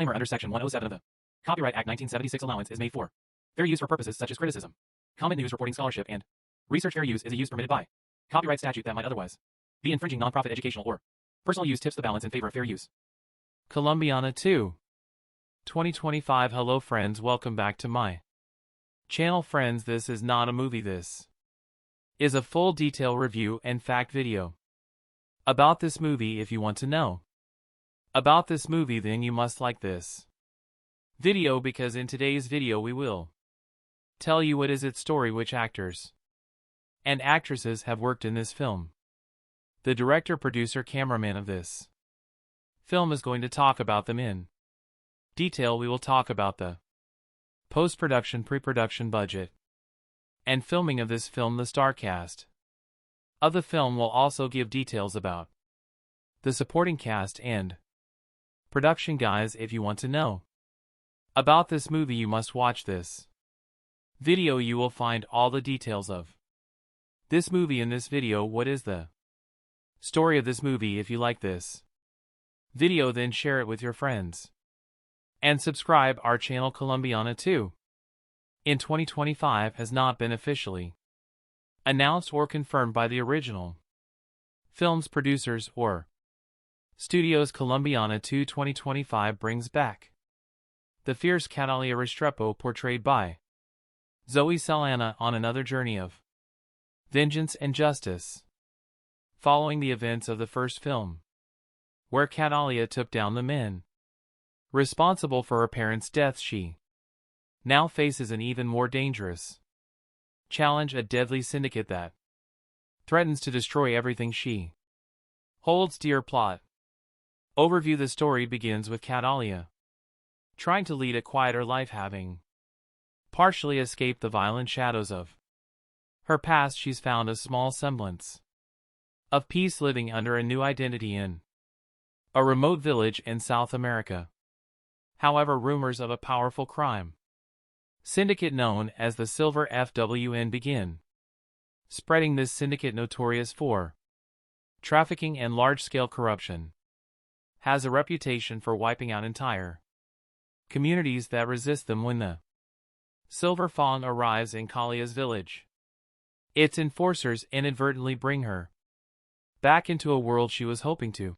Disclaimer under Section 107 of the Copyright Act 1976 allowance is made for fair use for purposes such as criticism, comment, news reporting, scholarship, and research. Fair use is a use permitted by copyright statute that might otherwise be infringing. Nonprofit educational or personal use tips the balance in favor of fair use. Colombiana 2. 2025. Hello friends, welcome back to my channel. Friends, this is not a movie, this is a full detail review and fact video about this movie. If you want to know about this movie, then you must like this video, because in today's video we will tell you what is its story, which actors and actresses have worked in this film. The director, producer, cameraman of this film is going to talk about them in detail. We will talk about the post-production, pre-production budget, and filming of this film. The star cast of the film will also give details about the supporting cast and production. Guys, if you want to know about this movie, you must watch this video. You will find all the details of this movie in this video. What is the story of this movie? If you like this video, then share it with your friends and subscribe our channel. Colombiana 2 in 2025 has not been officially announced or confirmed by the original film's producers or studios. Colombiana 2 2025 brings back the fierce Catalia Restrepo, portrayed by Zoe Saldana, on another journey of vengeance and justice, following the events of the first film, where Catalia took down the men responsible for her parents' deaths. She now faces an even more dangerous challenge, a deadly syndicate that threatens to destroy everything she holds dear. Plot overview. The story begins with Catalia trying to lead a quieter life, having partially escaped the violent shadows of her past. She's found a small semblance of peace, living under a new identity in a remote village in South America. However, rumors of a powerful crime syndicate known as the Silver FWN begin spreading. This syndicate, notorious for trafficking and large-scale corruption, has a reputation for wiping out entire communities that resist them. When the Silver Fawn arrives in Kalia's village, its enforcers inadvertently bring her back into a world she was hoping to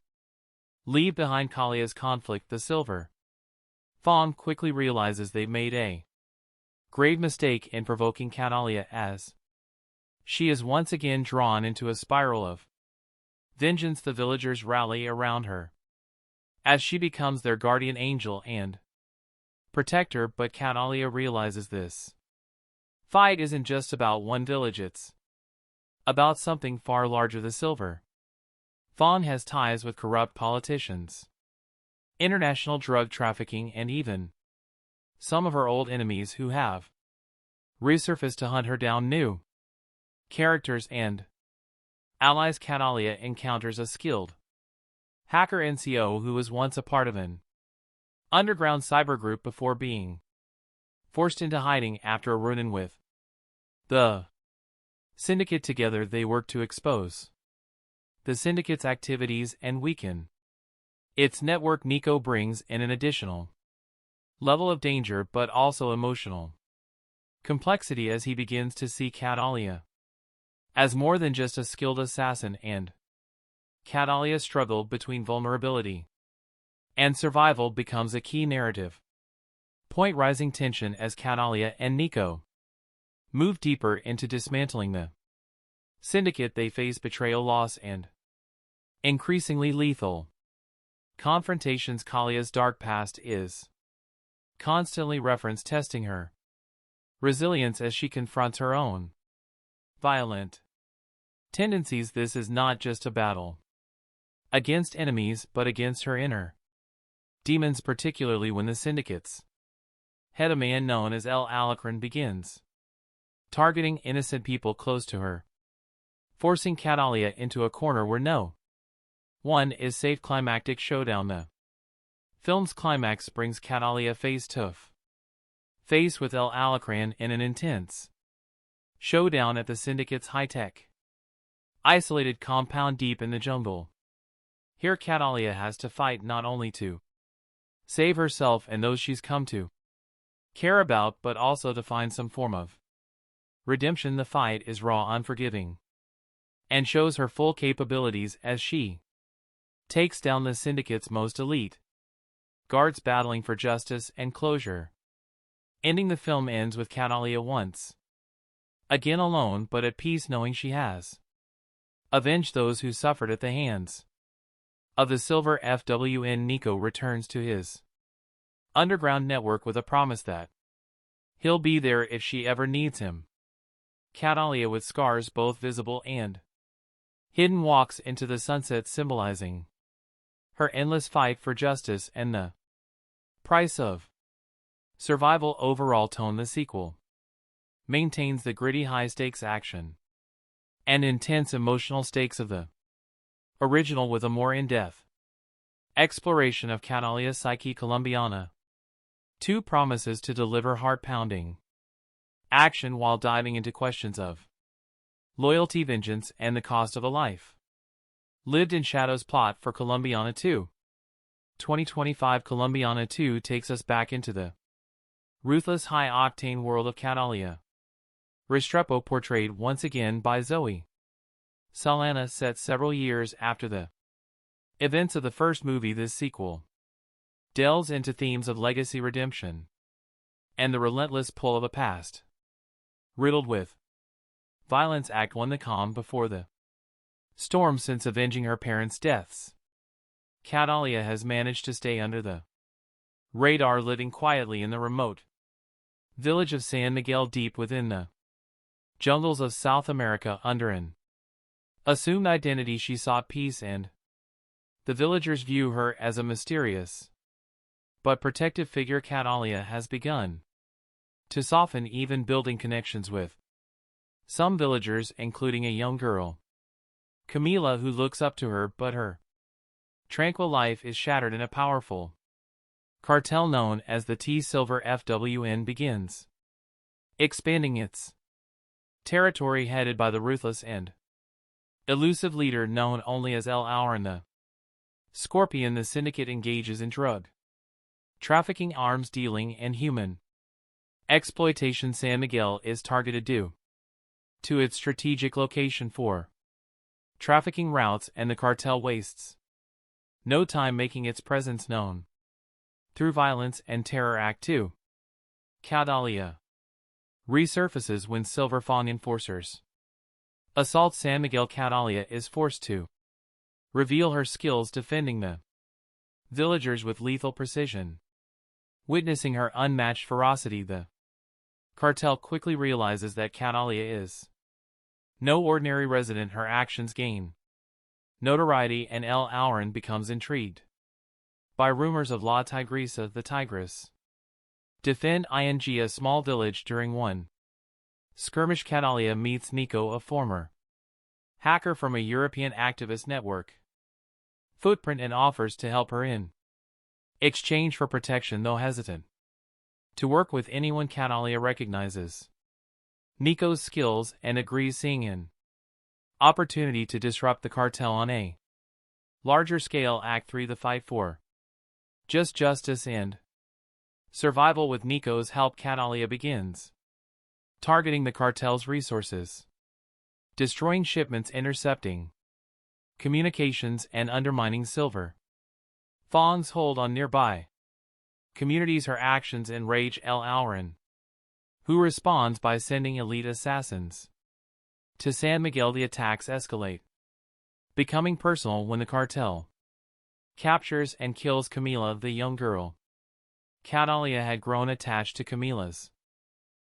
leave behind. Kalia's conflict. The Silver Fawn quickly realizes they've made a grave mistake in provoking Catalia, as she is once again drawn into a spiral of vengeance. The villagers rally around her as she becomes their guardian angel and protector, but Catalia realizes this fight isn't just about one village, it's about something far larger. The Silver Fawn has ties with corrupt politicians, international drug trafficking, and even some of her old enemies who have resurfaced to hunt her down. New characters and allies. Catalia encounters a skilled hacker NCO who was once a part of an underground cyber group before being forced into hiding after a run-in with the syndicate. Together they work to expose the syndicate's activities and weaken its network. Nico brings in an additional level of danger, but also emotional complexity, as he begins to see Catalia as more than just a skilled assassin, and Catalia's struggle between vulnerability and survival becomes a key narrative point. Rising tension as Catalia and Nico move deeper into dismantling the syndicate. They face betrayal, loss, and increasingly lethal confrontations. Kalia's dark past is constantly referenced, testing her resilience as she confronts her own violent tendencies. This is not just a battle against enemies, but against her inner demons, particularly when the syndicate's head, a man known as El Alacran, begins targeting innocent people close to her, forcing Catalia into a corner where no one is safe. Climactic showdown. The film's climax brings Catalia face to face with El Alacran in an intense showdown at the syndicate's high-tech isolated compound deep in the jungle. Here Catalia has to fight not only to save herself and those she's come to care about, but also to find some form of redemption. The fight is raw, unforgiving, and shows her full capabilities as she takes down the syndicate's most elite guards, battling for justice and closure. Ending, the film ends with Catalia once again alone, but at peace, knowing she has avenged those who suffered at the hands of the Silver FWN. Nico returns to his underground network with a promise that he'll be there if she ever needs him. Catalia, with scars both visible and hidden, walks into the sunset, symbolizing her endless fight for justice and the price of survival. Overall tone: the sequel maintains the gritty, high-stakes action and intense emotional stakes of the original, with a more in-depth exploration of Catalia's psyche. Colombiana 2 promises to deliver heart-pounding action while diving into questions of loyalty, vengeance, and the cost of a life lived in shadows. Plot for Colombiana 2. 2025. Colombiana 2 takes us back into the ruthless, high-octane world of Catalia Restrepo, portrayed once again by Zoe Saldana, set several years after the events of the first movie. This sequel delves into themes of legacy, redemption, and the relentless pull of a past riddled with violence. Act 1: the calm before the storm. Since avenging her parents' deaths, Catalia has managed to stay under the radar, living quietly in the remote village of San Miguel, deep within the jungles of South America. Under an assumed identity, she sought peace, and the villagers view her as a mysterious but protective figure. Catalia has begun to soften, even building connections with some villagers, including a young girl, Camila, who looks up to her, but her tranquil life is shattered in a powerful cartel known as the T Silver FWN begins expanding its territory, headed by the ruthless and elusive leader known only as El Auron the Scorpion. The syndicate engages in drug trafficking, arms dealing, and human exploitation. San Miguel is targeted due to its strategic location for trafficking routes, and the cartel wastes no time making its presence known through violence and terror. Act 2: Catalia resurfaces when Silver Fawn enforcers assault San Miguel. Catalia is forced to reveal her skills defending the villagers with lethal precision. Witnessing her unmatched ferocity, the cartel quickly realizes that Catalia is no ordinary resident. Her actions gain notoriety, and El Auron becomes intrigued by rumors of La Tigresa, the Tigress, defend a small village. During one skirmish, Catalia meets Nico, a former hacker from a European activist network footprint, and offers to help her in exchange for protection. Though hesitant to work with anyone, Catalia recognizes Nico's skills and agrees, seeing an opportunity to disrupt the cartel on a larger scale. Act 3: the fight for justice and survival. With Nico's help, Catalia begins targeting the cartel's resources, destroying shipments, intercepting communications, and undermining Silver Fawn's hold on nearby communities. Her actions enrage El Auron, who responds by sending elite assassins to San Miguel. The attacks escalate, becoming personal when the cartel captures and kills Camila, the young girl. Catalia had grown attached to Camila's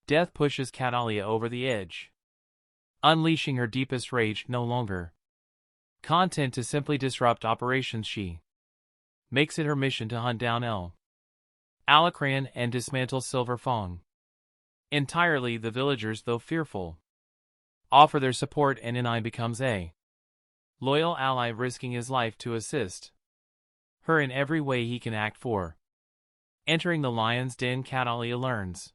death, pushes Catalia over the edge, unleashing her deepest rage. No longer content to simply disrupt operations, she makes it her mission to hunt down El Alacran and dismantle Silver Fawn entirely. The villagers, though fearful, offer their support, and Ni becomes a loyal ally, risking his life to assist her in every way he can. Act 4: entering the Lion's Den. Catalia learns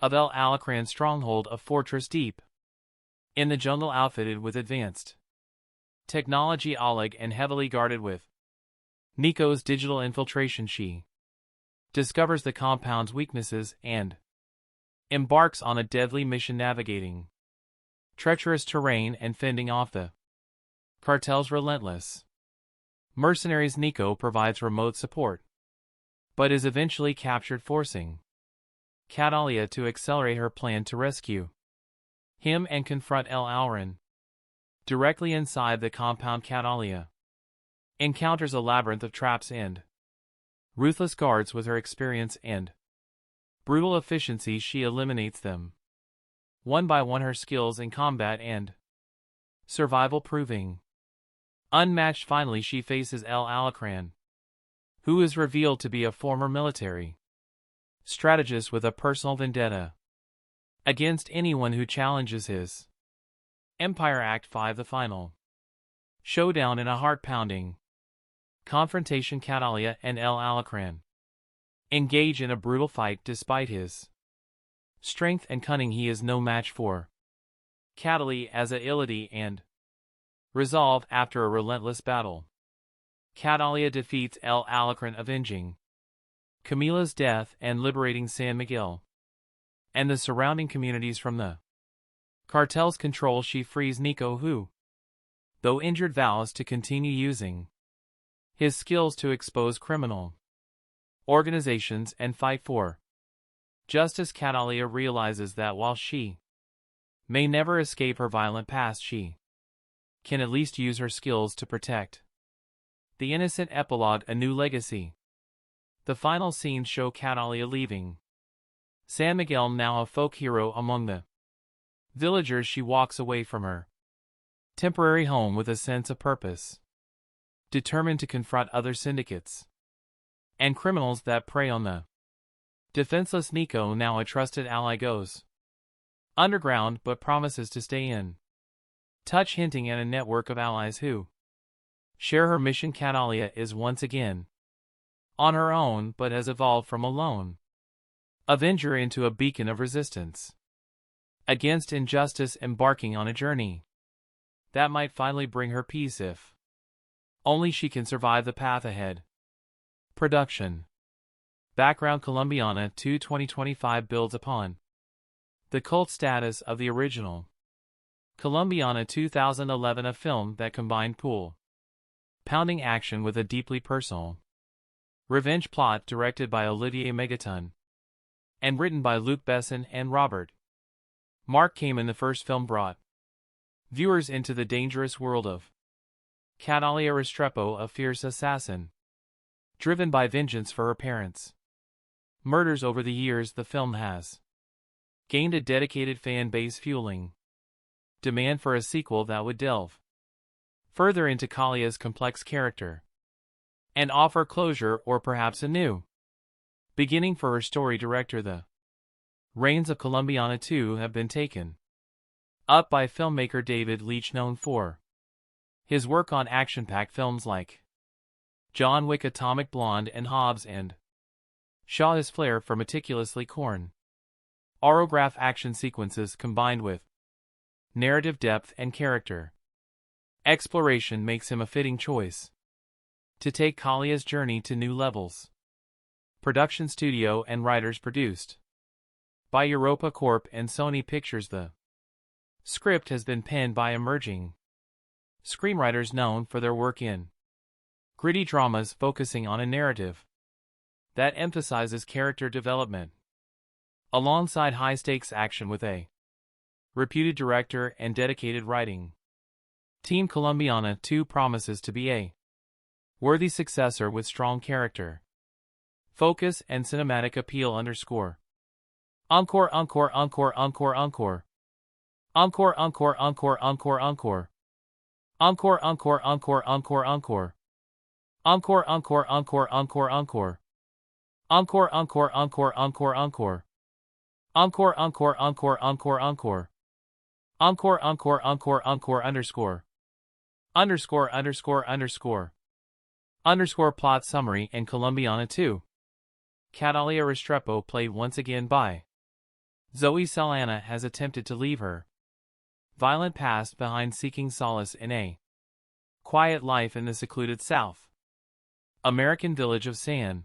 of El Alacran's stronghold, a fortress deep in the jungle, outfitted with advanced technology, Oleg, and heavily guarded with Nico's digital infiltration. She discovers the compound's weaknesses, and embarks on a deadly mission navigating treacherous terrain and fending off the cartel's relentless mercenaries. Nico provides remote support, but is eventually captured, forcing Catalia to accelerate her plan to rescue him and confront El Alran. Directly inside the compound, Catalia encounters a labyrinth of traps and ruthless guards. With her experience and brutal efficiency, she eliminates them one by one, her skills in combat and survival proving unmatched. Finally, she faces El Alacran, who is revealed to be a former military strategist with a personal vendetta against anyone who challenges his empire. Act 5, the final showdown. In a heart-pounding confrontation, Catalia and El Alacran engage in a brutal fight. Despite his strength and cunning, he is no match for Catalia as agility and resolve. After a relentless battle, Catalia defeats El Alacran, avenging Camila's death and liberating San Miguel and the surrounding communities from the cartel's control. She frees Nico, who, though injured, vows to continue using his skills to expose criminal organizations and fight for justice. Catalia realizes that while she may never escape her violent past, she can at least use her skills to protect the innocent. Epilogue: A New Legacy. The final scenes show Catalia leaving San Miguel, now a folk hero among the villagers. She walks away from her temporary home with a sense of purpose, determined to confront other syndicates and criminals that prey on the defenseless. Nico, now a trusted ally, goes underground but promises to stay in touch, hinting at a network of allies who share her mission. Catalia is once again on her own, but has evolved from a lone avenger into a beacon of resistance against injustice, embarking on a journey that might finally bring her peace if only she can survive the path ahead. Production background: Colombiana 2 2025 builds upon the cult status of the original Colombiana 2011, a film that combined pounding action with a deeply personal revenge plot. Directed by Olivier Megaton and written by Luc Besson and Robert Mark Kamen, the first film brought viewers into the dangerous world of Catalia Restrepo, a fierce assassin driven by vengeance for her parents' murders. Over the years, the film has gained a dedicated fan base, fueling demand for a sequel that would delve further into Calia's complex character and offer closure, or perhaps a new beginning for her story. Director: The reins of Colombiana 2 have been taken up by filmmaker David Leitch, known for his work on action-packed films like John Wick, Atomic Blonde, and Hobbs and Shaw. His flair for meticulously choreographed action sequences combined with narrative depth and character exploration makes him a fitting choice to take Calia's journey to new levels. Production studio and writers: produced by Europa Corp and Sony Pictures. The script has been penned by emerging screenwriters known for their work in gritty dramas, focusing on a narrative that emphasizes character development alongside high-stakes action. With a reputed director and dedicated writing team, Colombiana 2 promises to be a worthy successor with strong character focus and cinematic appeal. Encore. Encore, encore, encore, encore, encore. Encore, encore, encore, encore, encore. Encore, encore, encore, encore, encore. Encore, encore, encore, encore, encore. Encore, encore, encore, encore, encore. Encore, encore, encore, encore, encore. Encore, encore, encore, encore, underscore. Underscore, underscore, underscore. Underscore plot summary and Colombiana 2. Catalia Restrepo, played once again by Zoe Saldana, has attempted to leave her violent past behind, seeking solace in a quiet life in the secluded South American village of San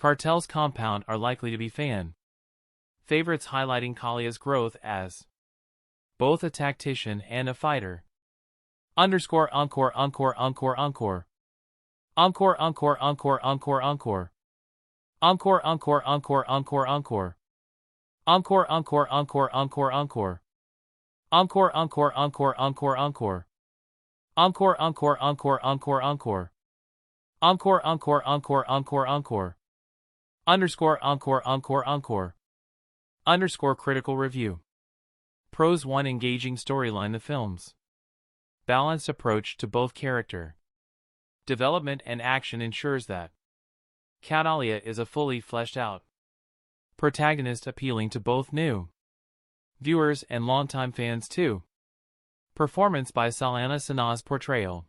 Cartel's compound are likely to be fan favorites, highlighting Kalia's growth as both a tactician and a fighter. Encore, encore, encore, encore, encore. Encore, encore, encore, encore, encore. Encore, encore, encore, encore, encore. Encore, encore, encore, encore, encore. Encore, encore, encore, encore, encore. Encore, encore, encore, encore, encore. Encore, encore, encore, encore, encore. Underscore, encore, encore, encore. Underscore critical review. Pros 1. Engaging storyline. The film's balanced approach to both character development and action ensures that Catalia is a fully fleshed out protagonist, appealing to both new viewers and longtime fans too. Performance by Saldana. Sana's portrayal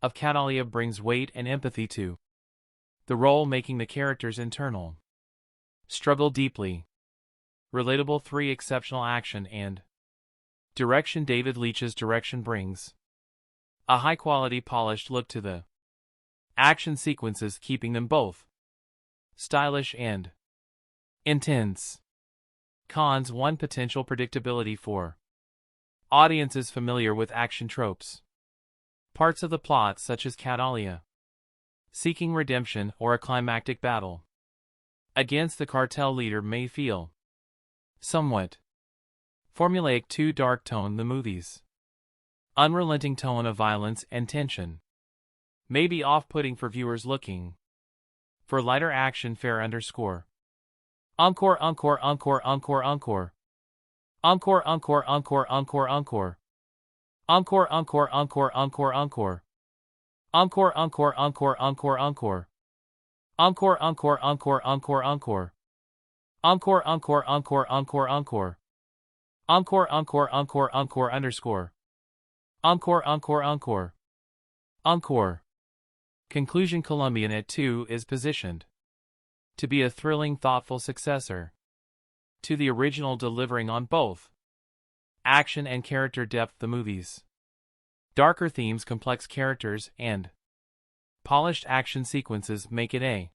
of Catalia brings weight and empathy to the role, making the character's internal struggle deeply relatable. 3. Exceptional action and direction. David Leitch's direction brings a high-quality, polished look to the action sequences, keeping them both stylish and intense. Cons. 1. Potential predictability for audiences familiar with action tropes. Parts of the plot, such as Catalia seeking redemption or a climactic battle against the cartel leader, may feel somewhat formulaic. 2. Dark tone. The movie's unrelenting tone of violence and tension may be off-putting for viewers looking for lighter action. Fair. Underscore. Encore, encore, encore, encore, encore. Encore, encore, encore, encore, encore. Encore, encore, encore, encore, encore. Encore, encore, encore, encore, encore. Encore, encore, encore, encore, encore. Encore, encore, encore, encore, encore. Encore, encore, encore, encore, underscore. Encore, encore, encore. Encore. Conclusion. Colombiana 2 is positioned to be a thrilling, thoughtful successor to the original, delivering on both action and character depth. The movie's darker themes, complex characters, and polished action sequences make it a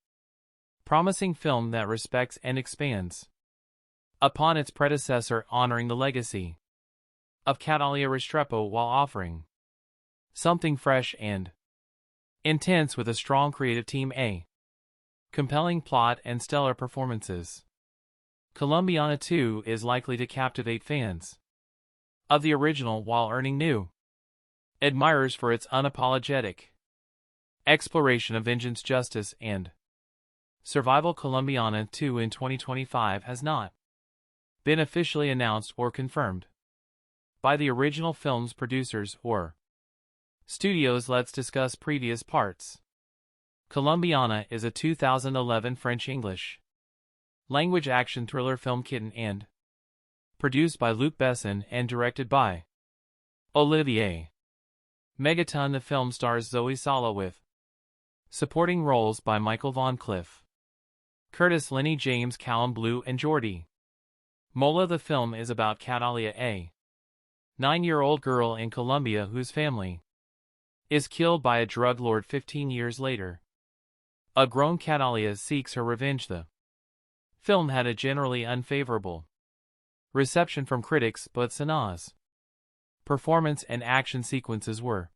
promising film that respects and expands upon its predecessor, honoring the legacy of Catalia Restrepo while offering something fresh and intense with a strong creative team, a compelling plot, and stellar performances. Colombiana 2 is likely to captivate fans of the original while earning new admirers for its unapologetic exploration of vengeance, justice, and survival. Colombiana 2 in 2025 has not been officially announced or confirmed by the original film's producers or studios. Let's discuss previous parts. Colombiana is a 2011 French-English language action thriller film written and produced by Luc Besson and directed by Olivier Megaton. The film stars Zoe Saldana with supporting roles by Michael Van Cliff, Curtis, Lenny James, Callum Blue, and Jordi Mola. The film is about Catalia, a 9-year-old girl in Colombia whose family is killed by a drug lord 15 years later. A grown Catalia seeks her revenge. The film had a generally unfavorable reception from critics, but Sana's performance and action sequences were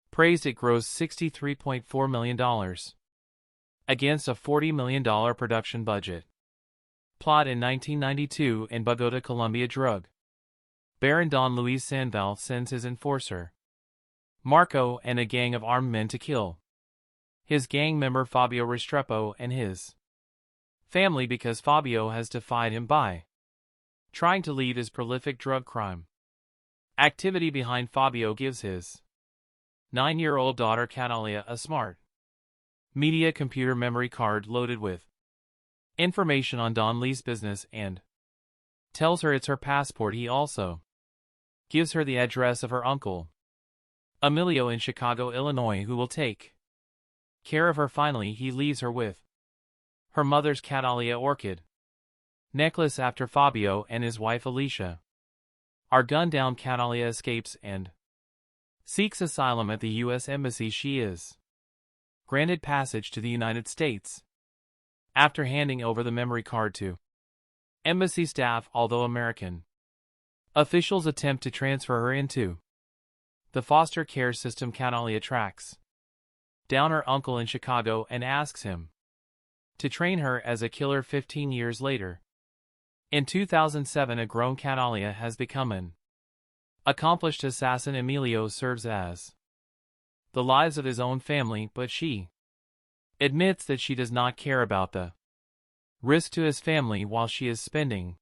praised. It grossed $63.4 million against a $40 million production budget. Plot: in 1992 in Bogota, Colombia, drug baron Don Luis Sandoval sends his enforcer Marco and a gang of armed men to kill his gang member Fabio Restrepo and his family because Fabio has defied him by trying to leave his prolific drug crime activity behind. Fabio gives his 9-year-old daughter Catalia a smart media computer memory card loaded with information on Don Lee's business and tells her it's her passport. He also gives her the address of her uncle Emilio in Chicago, Illinois, who will take care of her. Finally, he leaves her with her mother's Catalia orchid necklace after Fabio and his wife Alicia are gunned down. Catalia escapes and seeks asylum at the U.S. Embassy. She is granted passage to the United States after handing over the memory card to embassy staff. Although American officials attempt to transfer her into the foster care system, Catalia tracks down her uncle in Chicago and asks him to train her as a killer. 15 years later, in 2007, a grown Catalia has become an accomplished assassin. Emilio serves as the lives of his own family, but she admits that she does not care about the risk to his family while she is spending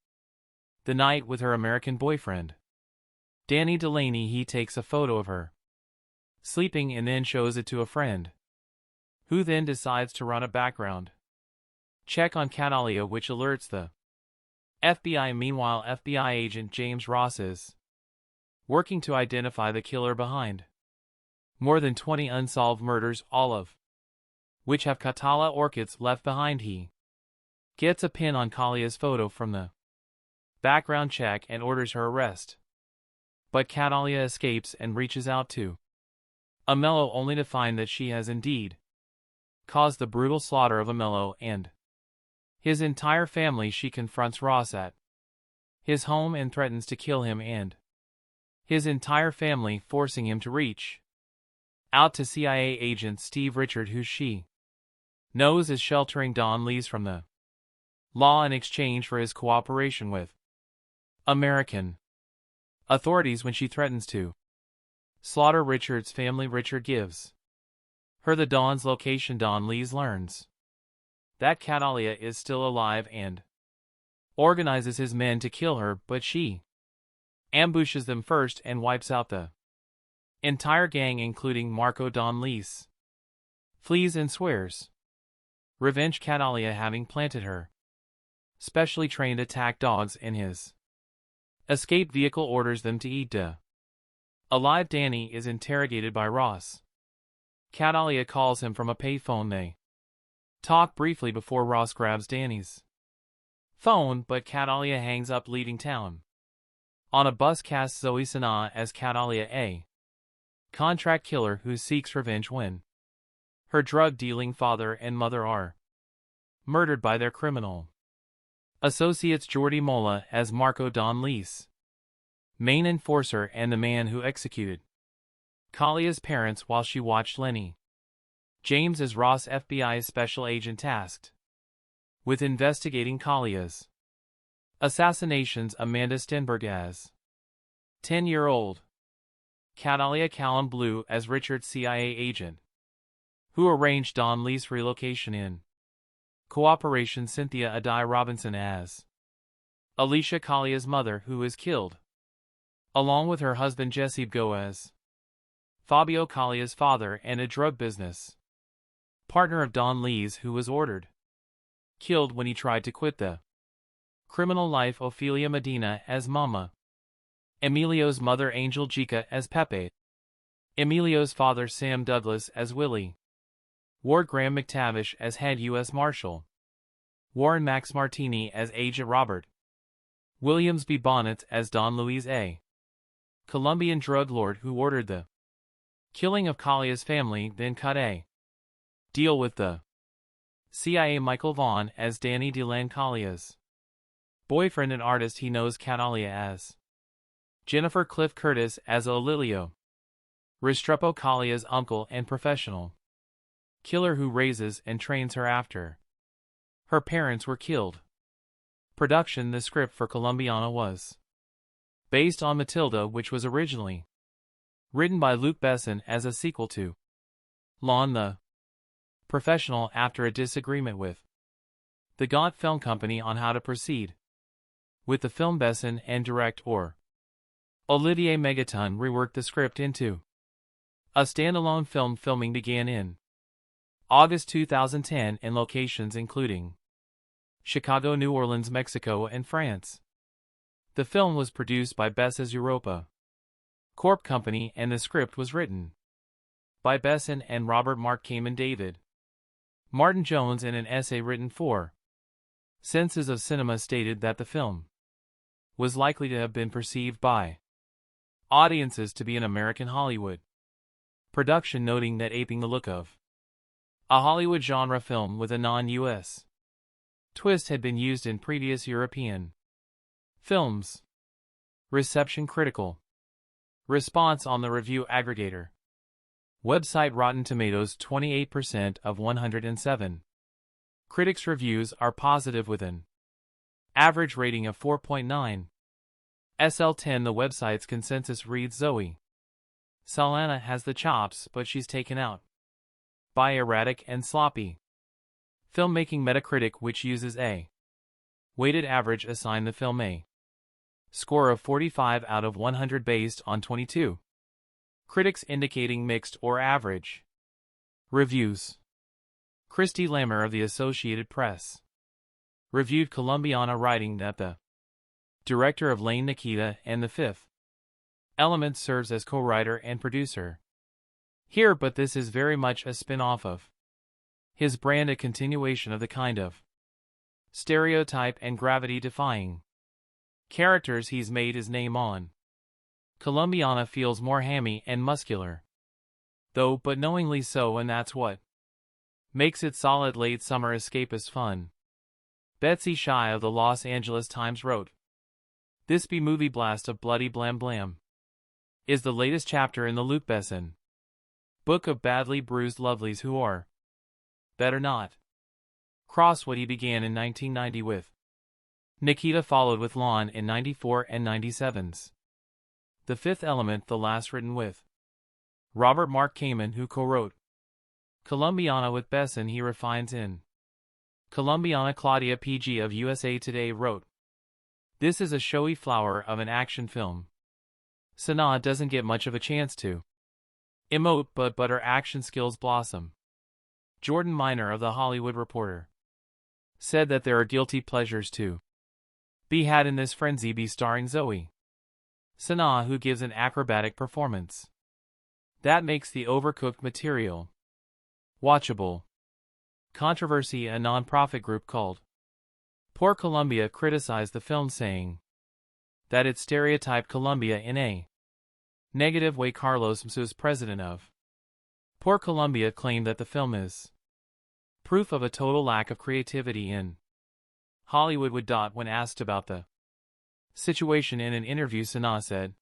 the night with her American boyfriend, Danny Delaney. He takes a photo of her sleeping and then shows it to a friend, who then decides to run a background check on Catalia, which alerts the FBI. Meanwhile, FBI agent James Ross is working to identify the killer behind more than 20 unsolved murders, all of which have Catala orchids left behind. He gets a pin on Calia's photo from the background check and orders her arrest. But Catalia escapes and reaches out to Amello, only to find that she has indeed caused the brutal slaughter of Amello and his entire family. She confronts Ross at his home and threatens to kill him and his entire family, forcing him to reach out to CIA agent Steve Richard, who she knows is sheltering Don Lees from the law in exchange for his cooperation with American authorities. When she threatens to slaughter Richard's family, Richard gives her the Don's location. Don Lees learns that Catalia is still alive and organizes his men to kill her, but she ambushes them first and wipes out the entire gang, including Marco. Don Lees flees and swears revenge. Catalia, having planted her specially trained attack dogs in his escape vehicle, orders them to eat alive. Danny is interrogated by Ross. Catalia calls him from a payphone. They talk briefly before Ross grabs Danny's phone, but Catalia hangs up, leaving town. On a bus, casts Zoe Saldana as Catalia, a contract killer who seeks revenge when her drug-dealing father and mother are murdered by their criminal associates. Jordi Mola as Marco, Don Lees main enforcer and the man who executed Calia's parents while she watched Lenny. James as Ross, FBI special agent tasked with investigating Calia's assassinations. Amanda Stenberg as 10-year-old Catalia. Callum Blue as Richard's CIA agent who arranged Don Lee's relocation in cooperation. Cynthia Adai Robinson as Alicia, Calia's mother, who is killed, along with her husband Jesse Go as Fabio, Calia's father and a drug business partner of Don Lee's, who was ordered killed when he tried to quit the criminal life. Ophelia Medina as Mama. Emilio's mother Angel Jica as Pepe. Emilio's father Sam Douglas as Willie. Ward Graham McTavish as Head U.S. Marshal. Warren Max Martini as Agent Robert. Williams B. Bonnet as Don Luis A. Colombian drug lord who ordered the killing of Calia's family, then cut a deal with the CIA. Michael Vaughn as Danny DeLan, Calia's boyfriend and artist. He knows Catalia as Jennifer. Cliff Curtis as Olilio Restrepo, Calia's uncle and professional killer who raises and trains her after her parents were killed. Production. The script for Colombiana was based on Matilda, which was originally written by Luc Besson as a sequel to Lawn the Professional, after a disagreement with the Gaunt Film Company on how to proceed with the film. Besson and director Olivier Megaton reworked the script into a standalone film. Filming began in August 2010 in locations including Chicago, New Orleans, Mexico, and France. The film was produced by Bess's Europa Corp Company, and the script was written by Besson and Robert Mark Kamen. David Martin Jones, in an essay written for Senses of Cinema, stated that the film was likely to have been perceived by audiences to be an American Hollywood production, noting that aping the look of a Hollywood genre film with a non-U.S. twist had been used in previous European films. Reception critical. Response on the review aggregator. Website Rotten Tomatoes 28% of 107. Critics' reviews are positive with an average rating of 4.9. SL10 The website's consensus reads Zoe Saldana has the chops, but she's taken out by erratic and sloppy filmmaking. Metacritic, which uses a weighted average, assigned the film a score of 45 out of 100 based on 22 critics indicating mixed or average reviews. Christy Lammer of the Associated Press reviewed Colombiana, writing that the director of Lane Nikita and The Fifth Element serves as co-writer and producer here, but this is very much a spin-off of his brand, a continuation of the kind of stereotype and gravity-defying characters he's made his name on. Colombiana feels more hammy and muscular, though, but knowingly so, and that's what makes it solid late summer escapist fun. Betsy Shai of the Los Angeles Times wrote, "This B-movie blast of bloody blam blam is the latest chapter in the Luc Besson book of badly bruised lovelies who are better not cross what he began in 1990 with. Nikita followed with Lawn in 94 and 97's The Fifth Element, the last written with Robert Mark Kamen, who co-wrote Colombiana with Besson. He refines in Colombiana. Claudia PG of USA Today wrote, "This is a showy flower of an action film. Sanaa doesn't get much of a chance to emote, but her action skills blossom." Jordan Miner of The Hollywood Reporter said that there are guilty pleasures to be had in this frenzy be starring Zoe Saldana, who gives an acrobatic performance that makes the overcooked material watchable. Controversy. A non-profit group called Por Colombia criticized the film, saying that it stereotyped Colombia in a negative way. Carlos Msus, president of Por Colombia, claimed that the film is proof of a total lack of creativity in Hollywood. When asked about the situation in an interview, Sanaa said,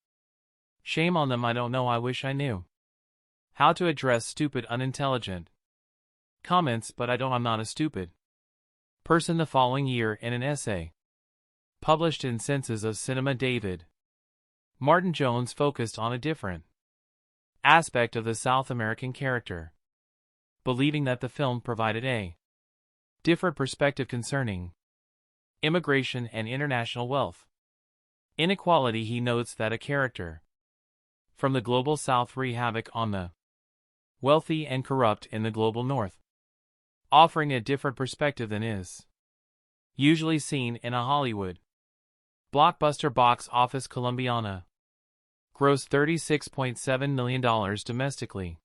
"Shame on them, I don't know, I wish I knew how to address stupid, unintelligent comments, but I'm not a stupid person." The following year, in an essay published in Senses of Cinema, David Martin Jones focused on a different aspect of the South American character, believing that the film provided a different perspective concerning immigration and international wealth inequality. He notes that a character from the global South wreak havoc on the wealthy and corrupt in the global North, offering a different perspective than is usually seen in a Hollywood blockbuster. Box office. Colombiana grossed $36.7 million domestically,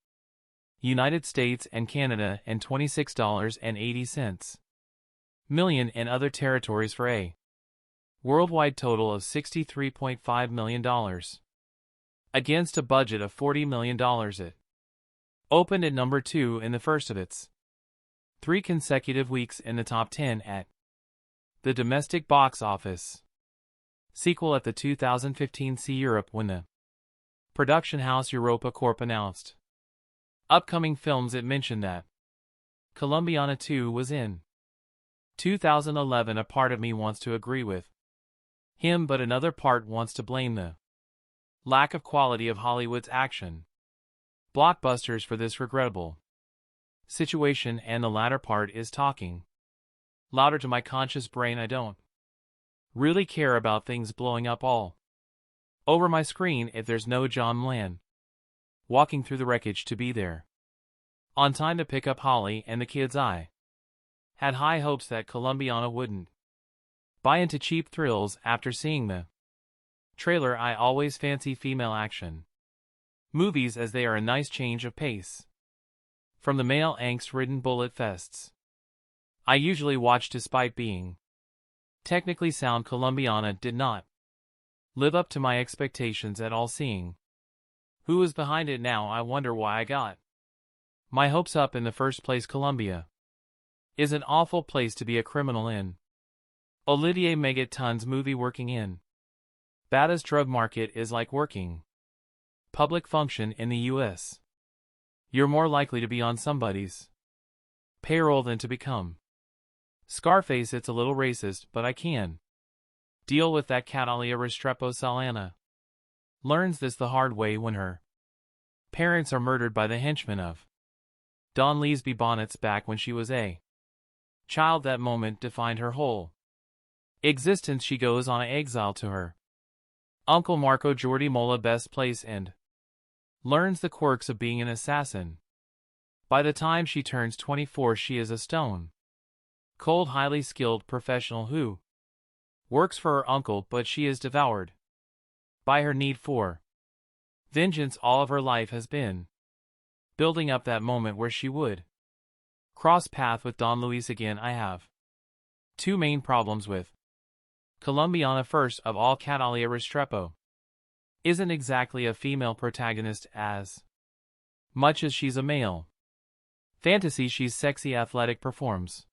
United States and Canada, and $26.80 million in other territories, for a worldwide total of $63.5 million. Against a budget of $40 million, it opened at number 2 in the first of its 3 consecutive weeks in the top 10 at the domestic box office. Sequel at the 2015 See Europe, when the production house Europa Corp announced upcoming films. It mentioned that Colombiana 2 was in 2011. A part of me wants to agree with him, but another part wants to blame the lack of quality of Hollywood's action blockbusters for this regrettable situation, and the latter part is talking louder to my conscious brain. I don't really care about things blowing up all over my screen if there's no John Mlan walking through the wreckage to be there on time to pick up Holly and the kids. I had high hopes that Colombiana wouldn't buy into cheap thrills after seeing the trailer. I always fancy female action movies, as they are a nice change of pace from the male angst-ridden bullet fests I usually watch. Despite being technically sound, Colombiana did not live up to my expectations at all. Seeing who was behind it now, I wonder why I got my hopes up in the first place. Colombia is an awful place to be a criminal in. Olivier Megaton's movie working in Bada's drug market is like working public function in the US. You're more likely to be on somebody's payroll than to become Scarface. It's a little racist, but I can deal with that. Catalia Restrepo Salana learns this the hard way when her parents are murdered by the henchmen of Don Leesby Bonnet's back when she was a child. That moment defined her whole existence. She goes on exile to her uncle Marco Jordi Mola best place and learns the quirks of being an assassin. By the time she turns 24, she is a stone cold, highly skilled professional who works for her uncle, but she is devoured by her need for vengeance. All of her life has been building up that moment where she would cross path with Don Luis again. I have two main problems with Colombiana. First of all, Catalia Restrepo isn't exactly a female protagonist as much as she's a male fantasy. She's sexy, athletic, performs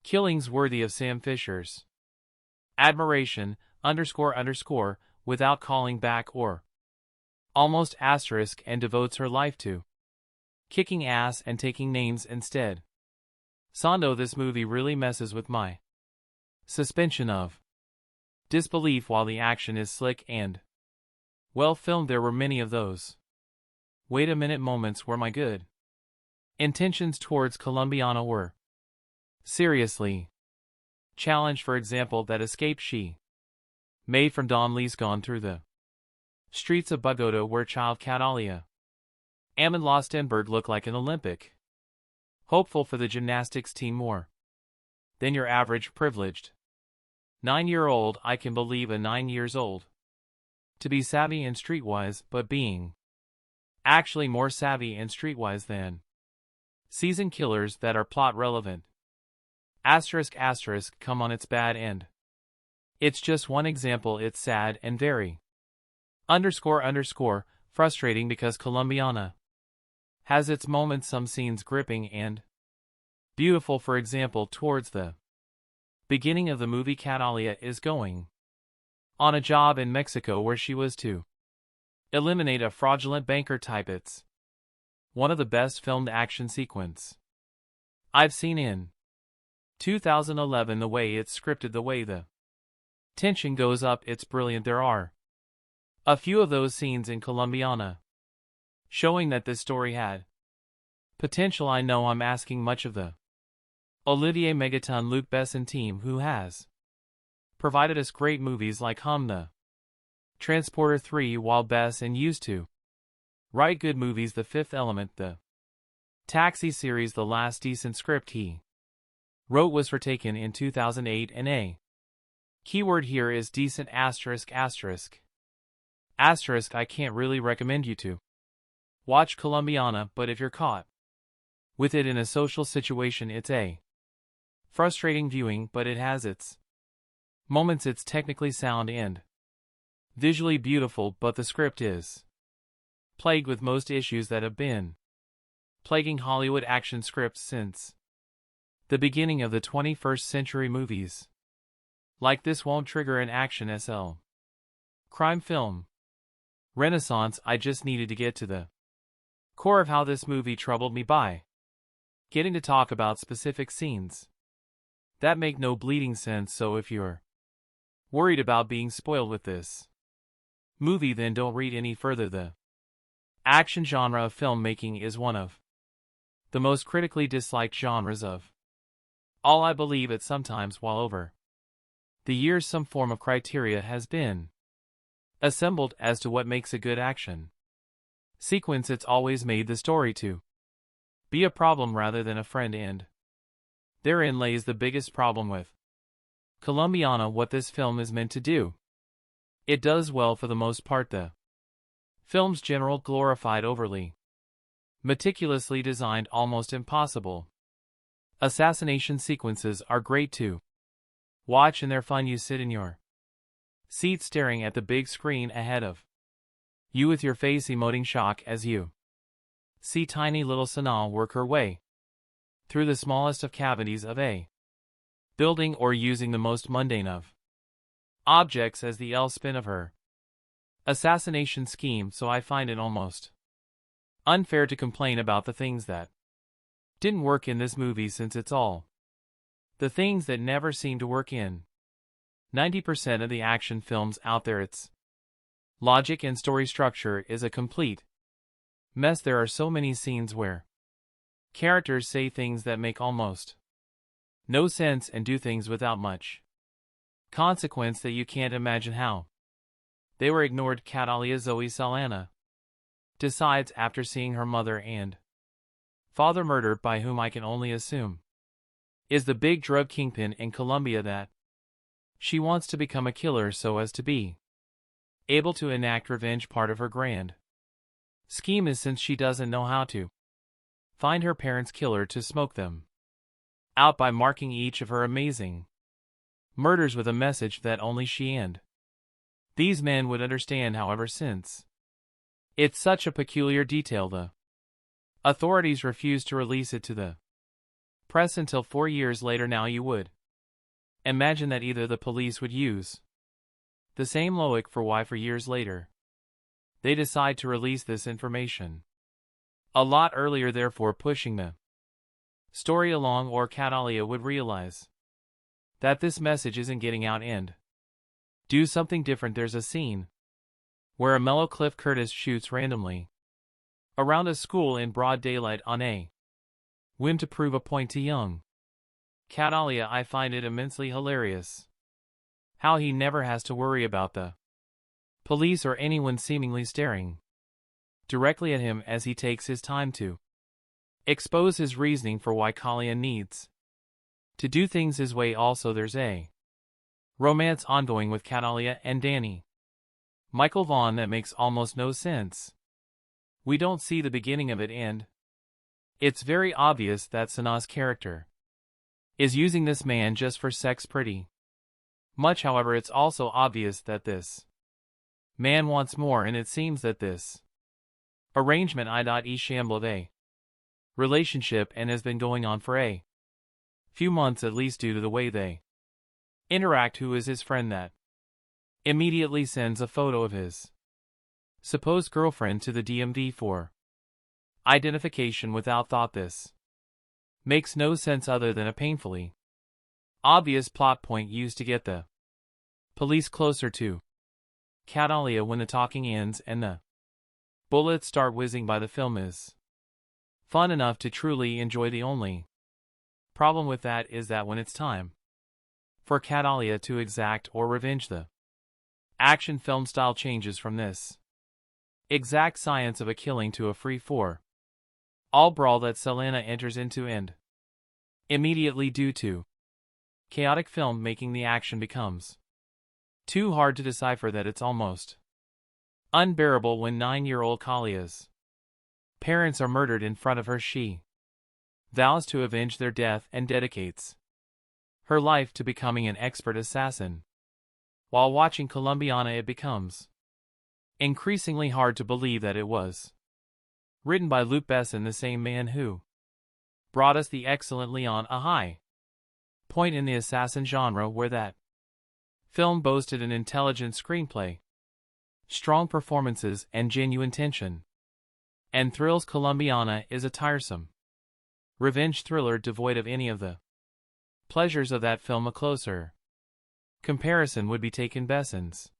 killings worthy of Sam Fisher's admiration, without calling back or almost asterisk, and devotes her life to kicking ass and taking names instead. Sando, this movie really messes with my suspension of disbelief. While the action is slick and well filmed, there were many of those wait a minute moments where my good intentions towards Colombiana were seriously challenged. For example, that escape she made from Don Lee's gone through the streets of Bogota, where child Catalia Amon Lostenberg looked like an Olympic hopeful for the gymnastics team more than your average privileged 9-year-old. I can believe a 9 years old to be savvy and streetwise, but being actually more savvy and streetwise than seasoned killers that are plot relevant. Asterisk, come on, it's bad and it's just one example. It's sad and very frustrating because Colombiana has its moments, some scenes gripping and beautiful. For example, towards the beginning of the movie, Catalia is going on a job in Mexico where she was to eliminate a fraudulent banker type. It's one of the best filmed action sequence I've seen in 2011. The way it's scripted, the way the tension goes up, it's brilliant. There are a few of those scenes in Colombiana showing that this story had potential. I know I'm asking much of the Olivier Megaton Luc Besson team, who has provided us great movies like The Transporter 3, while Besson used to write good movies. The Fifth Element, the Taxi series, the last decent script he wrote was for Taken in 2008, and a keyword here is decent. I can't really recommend you to watch Colombiana, but if you're caught with it in a social situation, it's a frustrating viewing, but it has its moments. It's technically sound and visually beautiful, but the script is plagued with most issues that have been plaguing Hollywood action scripts since the beginning of the 21st century. Movies like this won't trigger an action SL crime film renaissance. I just needed to get to the core of how this movie troubled me by getting to talk about specific scenes that make no bleeding sense. So if you're worried about being spoiled with this movie, then don't read any further. The action genre of filmmaking is one of the most critically disliked genres of all. I believe it sometimes, while over the years some form of criteria has been assembled as to what makes a good action sequence, it's always made the story to be a problem rather than a friend, and therein lays the biggest problem with Colombiana. What this film is meant to do, it does well for the most part. The film's general glorified, overly meticulously designed, almost impossible assassination sequences are great to watch, and they're fun. You sit in your seat staring at the big screen ahead of you with your face emoting shock as you see tiny little Sanal work her way through the smallest of cavities of a building or using the most mundane of objects as the spin of her assassination scheme, so I find it almost unfair to complain about the things that didn't work in this movie, since it's all the things that never seem to work in 90% of the action films out there. Its logic and story structure is a complete mess. There are so many scenes where characters say things that make almost no sense and do things without much consequence that you can't imagine how they were ignored. Catalia Zoe Saldana decides, after seeing her mother and father murdered by whom I can only assume is the big drug kingpin in Colombia, that she wants to become a killer so as to be able to enact revenge. Part of her grand scheme is, since she doesn't know how to find her parents' killer, to smoke them out by marking each of her amazing murders with a message that only she and these men would understand. However, since it's such a peculiar detail, the authorities refuse to release it to the press until 4 years later. Now you would imagine that either the police would use the same logic for why 4 years later they decide to release this information a lot earlier, therefore pushing the story along, or Catalia would realize that this message isn't getting out and do something different. There's a scene where a mellow Cliff Curtis shoots randomly around a school in broad daylight on a whim to prove a point to young Catalia. I find it immensely hilarious how he never has to worry about the police or anyone seemingly staring directly at him as he takes his time to expose his reasoning for why Kalia needs to do things his way. Also, there's a romance ongoing with Catalia and Danny Michael Vaughn that makes almost no sense. We don't see the beginning of it, and it's very obvious that Sana's character is using this man just for sex pretty much. However, it's also obvious that this man wants more, and it seems that this arrangement I.E. shambled a relationship and has been going on for a few months at least, due to the way they interact. Who is his friend that immediately sends a photo of his supposed girlfriend to the DMV for identification without thought? This makes no sense other than a painfully obvious plot point used to get the police closer to Catalia. When the talking ends and the bullets start whizzing by, the film is fun enough to truly enjoy. The only problem with that is that when it's time for Catalia to exact or revenge, the action film style changes from this exact science of a killing to a free-for-all brawl that Saldana enters into, and immediately, due to chaotic film making, the action becomes too hard to decipher that it's almost unbearable. When 9-year-old Kalia's parents are murdered in front of her, she vows to avenge their death and dedicates her life to becoming an expert assassin. While watching Colombiana, it becomes increasingly hard to believe that it was written by Luc Besson, the same man who brought us the excellent Leon, a high point in the assassin genre, where that film boasted an intelligent screenplay, strong performances, and genuine tension and thrills. Colombiana is a tiresome revenge thriller devoid of any of the pleasures of that film. A closer comparison would be taken Besson's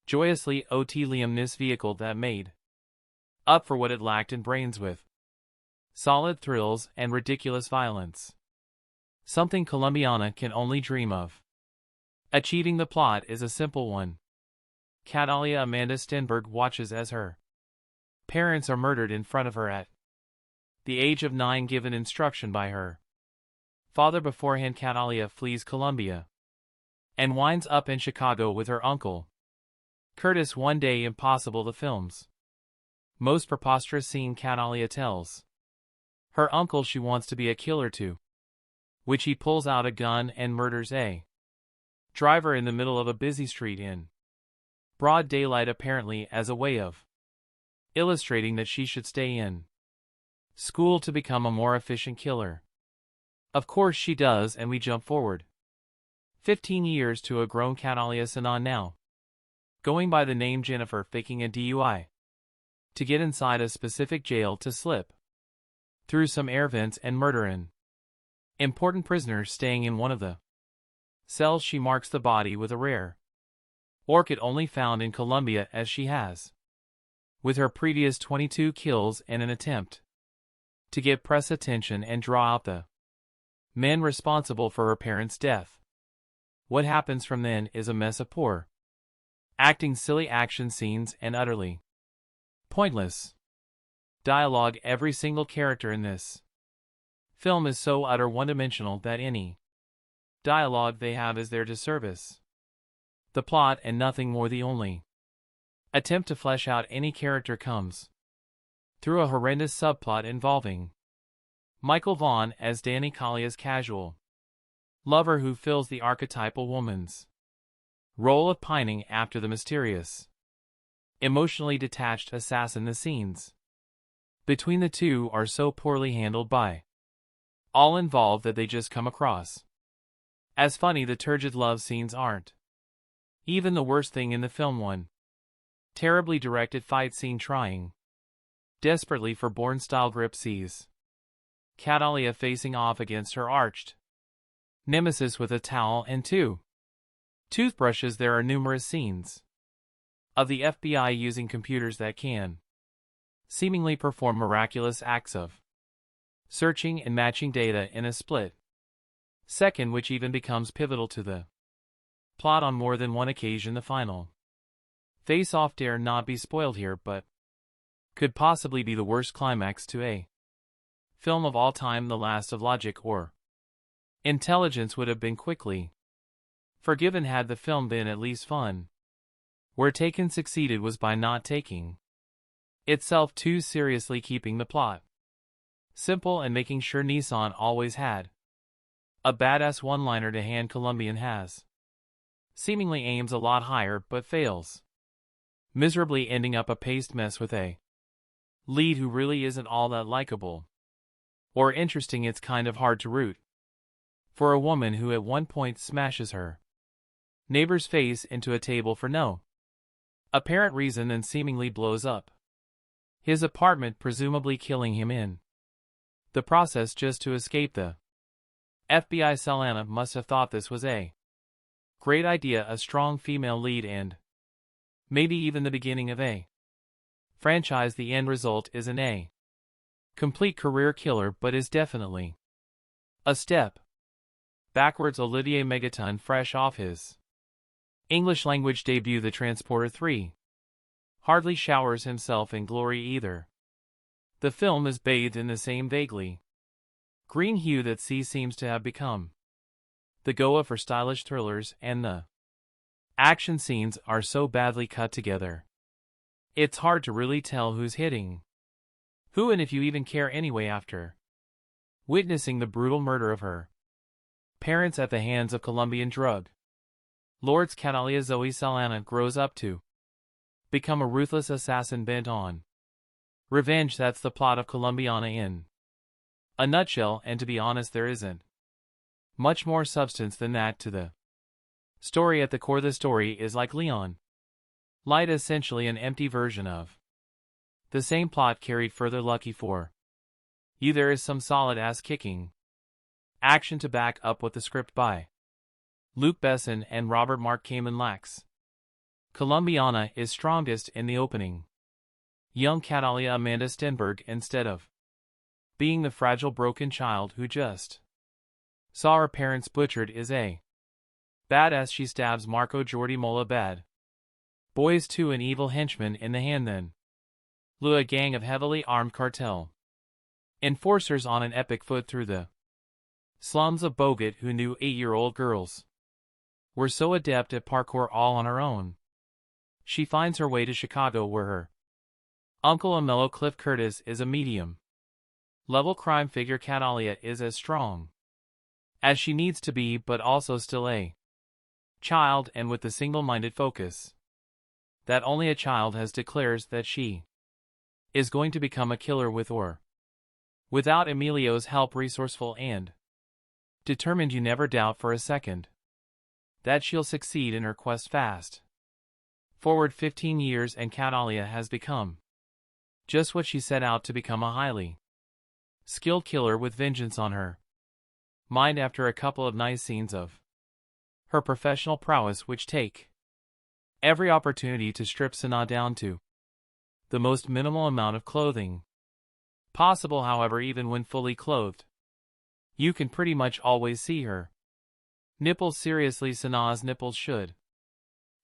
joyously luminous vehicle that made up for what it lacked in brains, with solid thrills and ridiculous violence, something Colombiana can only dream of. Achieving the plot is a simple one. Catalia Amanda Stenberg watches as her parents are murdered in front of her at the age of 9, given instruction by her father beforehand. Catalia flees Colombia and winds up in Chicago with her uncle Curtis. One day, impossible, the film's most preposterous scene. Catalia tells her uncle she wants to be a killer too, which he pulls out a gun and murders a driver in the middle of a busy street in broad daylight, apparently as a way of illustrating that she should stay in school to become a more efficient killer. Of course she does, and we jump forward 15 years to a grown Catalia Sinan now. Going by the name Jennifer, faking a DUI. To get inside a specific jail to slip through some air vents and murder an important prisoner staying in one of the cells. She marks the body with a rare orchid only found in Colombia, as she has with her previous 22 kills in an attempt to get press attention and draw out the men responsible for her parents' death. What happens from then is a mess of poor acting, silly action scenes, and utterly pointless dialogue. Every single character in this film is so utter one-dimensional that any dialogue they have is their disservice. The plot and nothing more. The only attempt to flesh out any character comes through a horrendous subplot involving Michael Vaughn as Danny Kalia's casual lover, who fills the archetypal woman's role of pining after the mysterious, emotionally detached assassin. The scenes between the two are so poorly handled by all involved that they just come across as funny. The turgid love scenes aren't even the worst thing in the film. One terribly directed fight scene trying desperately for Bourne-style grip sees Catalia facing off against her arched nemesis with a towel and two toothbrushes. There are numerous scenes of the FBI using computers that can seemingly perform miraculous acts of searching and matching data in a split second, which even becomes pivotal to the plot on more than one occasion. The final face-off dare not be spoiled here, but could possibly be the worst climax to a film of all time. The last of logic or intelligence would have been quickly forgiven had the film been at least fun. Where Taken succeeded was by not taking itself too seriously, keeping the plot simple and making sure Nissan always had a badass one-liner to hand. Colombian has seemingly aims a lot higher but fails miserably, ending up a paste mess with a lead who really isn't all that likable or interesting. It's kind of hard to root for a woman who at one point smashes her neighbor's face into a table for no apparent reason and seemingly blows up his apartment, presumably killing him in the process just to escape. The FBI Saldana must have thought this was a great idea, a strong female lead, and maybe even the beginning of a franchise. The end result isn't a complete career killer, but is definitely a step backwards. Olivier Megaton, fresh off his English language debut, The Transporter 3, hardly showers himself in glory either. The film is bathed in the same vaguely green hue that C seems to have become the Goa for stylish thrillers, and the action scenes are so badly cut together it's hard to really tell who's hitting who, and if you even care anyway after witnessing the brutal murder of her parents at the hands of Colombian drug lords. Catalia Zoe Saldana grows up to become a ruthless assassin bent on revenge. That's the plot of Colombiana in a nutshell, and to be honest, there isn't much more substance than that to the story. At the core, the story is like Leon Light, essentially an empty version of the same plot carried further. Lucky for you, there is some solid ass-kicking action to back up what the script by Luc Besson and Robert Mark Kamen lacks. Colombiana is strongest in the opening. Young Catalia Amanda Stenberg, instead of being the fragile broken child who just saw her parents butchered, is a badass. She stabs Marco Jordi Mola bad boys to an evil henchman in the hand, then lure a gang of heavily armed cartel enforcers on an epic foot through the slums of Bogota, who knew 8-year-old girls were so adept at parkour all on her own. She finds her way to Chicago, where her uncle, a mellow Cliff Curtis, is a medium-level crime figure. Catalia is as strong as she needs to be, but also still a child, and with the single-minded focus that only a child has, declares that she is going to become a killer with or without Emilio's help. Resourceful and determined, you never doubt for a second that she'll succeed in her quest fast. Forward 15 years and Catalia has become just what she set out to become, a highly skilled killer with vengeance on her mind after a couple of nice scenes of her professional prowess which take every opportunity to strip Sana down to the most minimal amount of clothing possible. However, even when fully clothed, you can pretty much always see her nipples. Seriously, Sana's nipples should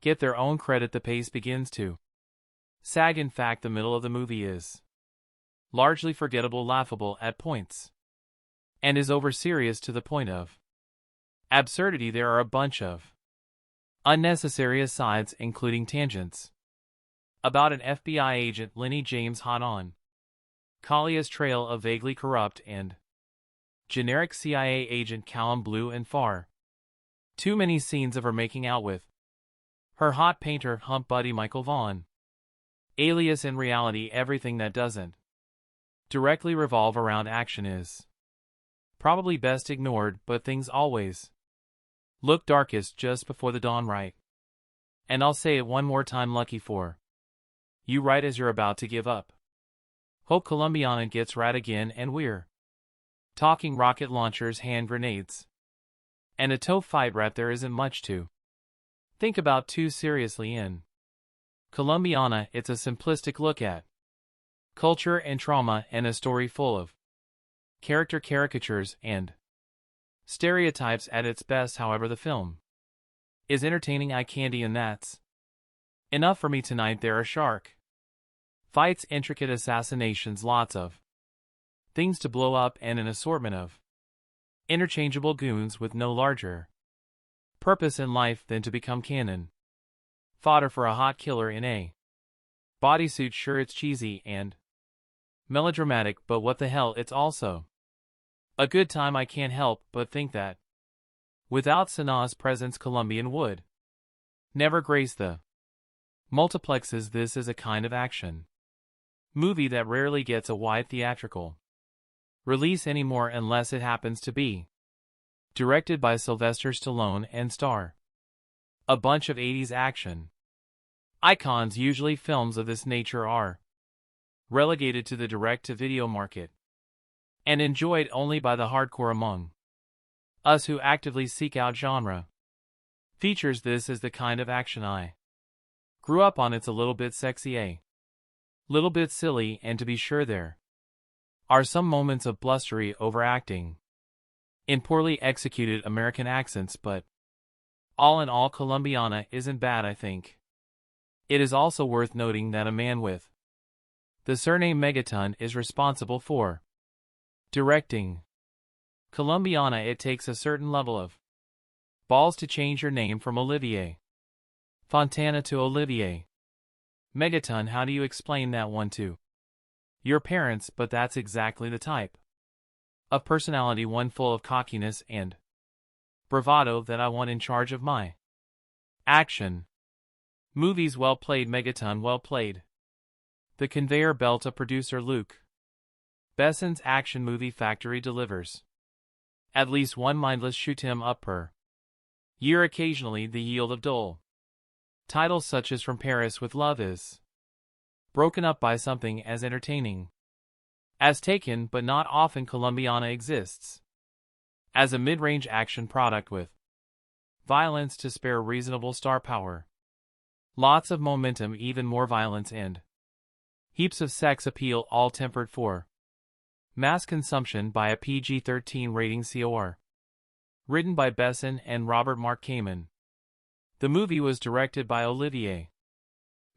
get their own credit. The pace begins to sag. In fact, the middle of the movie is largely forgettable, laughable at points, and is over-serious to the point of absurdity. There are a bunch of unnecessary asides, including tangents about an FBI agent Lenny James hot on Kalia's trail, a vaguely corrupt and generic CIA agent Callum Blue, and far too many scenes of her making out with her hot painter hump buddy Michael Vaughn, alias in reality everything that doesn't directly revolve around action is probably best ignored, but things always look darkest just before the dawn, right? And I'll say it one more time, lucky for you right as you're about to give up hope. Colombiana gets rad again, and we're talking rocket launchers, hand grenades, and a toe fight rat. There isn't much to think about too seriously in Colombiana. It's a simplistic look at culture and trauma, and a story full of character caricatures and stereotypes at its best. However, the film is entertaining, eye candy, and that's enough for me tonight. There are shark fights, intricate assassinations, lots of things to blow up, and an assortment of interchangeable goons with no larger purpose in life than to become cannon fodder for a hot killer in a bodysuit. Sure, it's cheesy and melodramatic, but what the hell, it's also a good time. I can't help but think that without Sana's presence, Colombian would never grace the multiplexes. This is a kind of action movie that rarely gets a wide theatrical release anymore, unless it happens to be directed by Sylvester Stallone and star a bunch of 80s action icons. Usually films of this nature are relegated to the direct-to-video market and enjoyed only by the hardcore among us who actively seek out genre features. This is the kind of action I grew up on. It's a little bit sexy, a little bit silly, and to be sure there are some moments of blustery overacting in poorly executed American accents, but all in all, Colombiana isn't bad. I think it is also worth noting that a man with the surname Megaton is responsible for directing Colombiana. It takes a certain level of balls to change your name from Olivier Fontana to Olivier Megaton. How do you explain that one to your parents? But that's exactly the type of personality, one full of cockiness and bravado, that I want in charge of my action movies. Well played, Megaton, well played. The conveyor belt of producer Luc Besson's action movie factory delivers at least one mindless shoot 'em up per year, occasionally the yield of dull titles such as From Paris with Love is broken up by something as entertaining as Taken, but not often. Colombiana exists as a mid-range action product with violence to spare, reasonable star power, lots of momentum, even more violence, and heaps of sex appeal, all tempered for mass consumption by a PG-13 rating. COR. Written by Besson and Robert Mark Kamen. The movie was directed by Olivier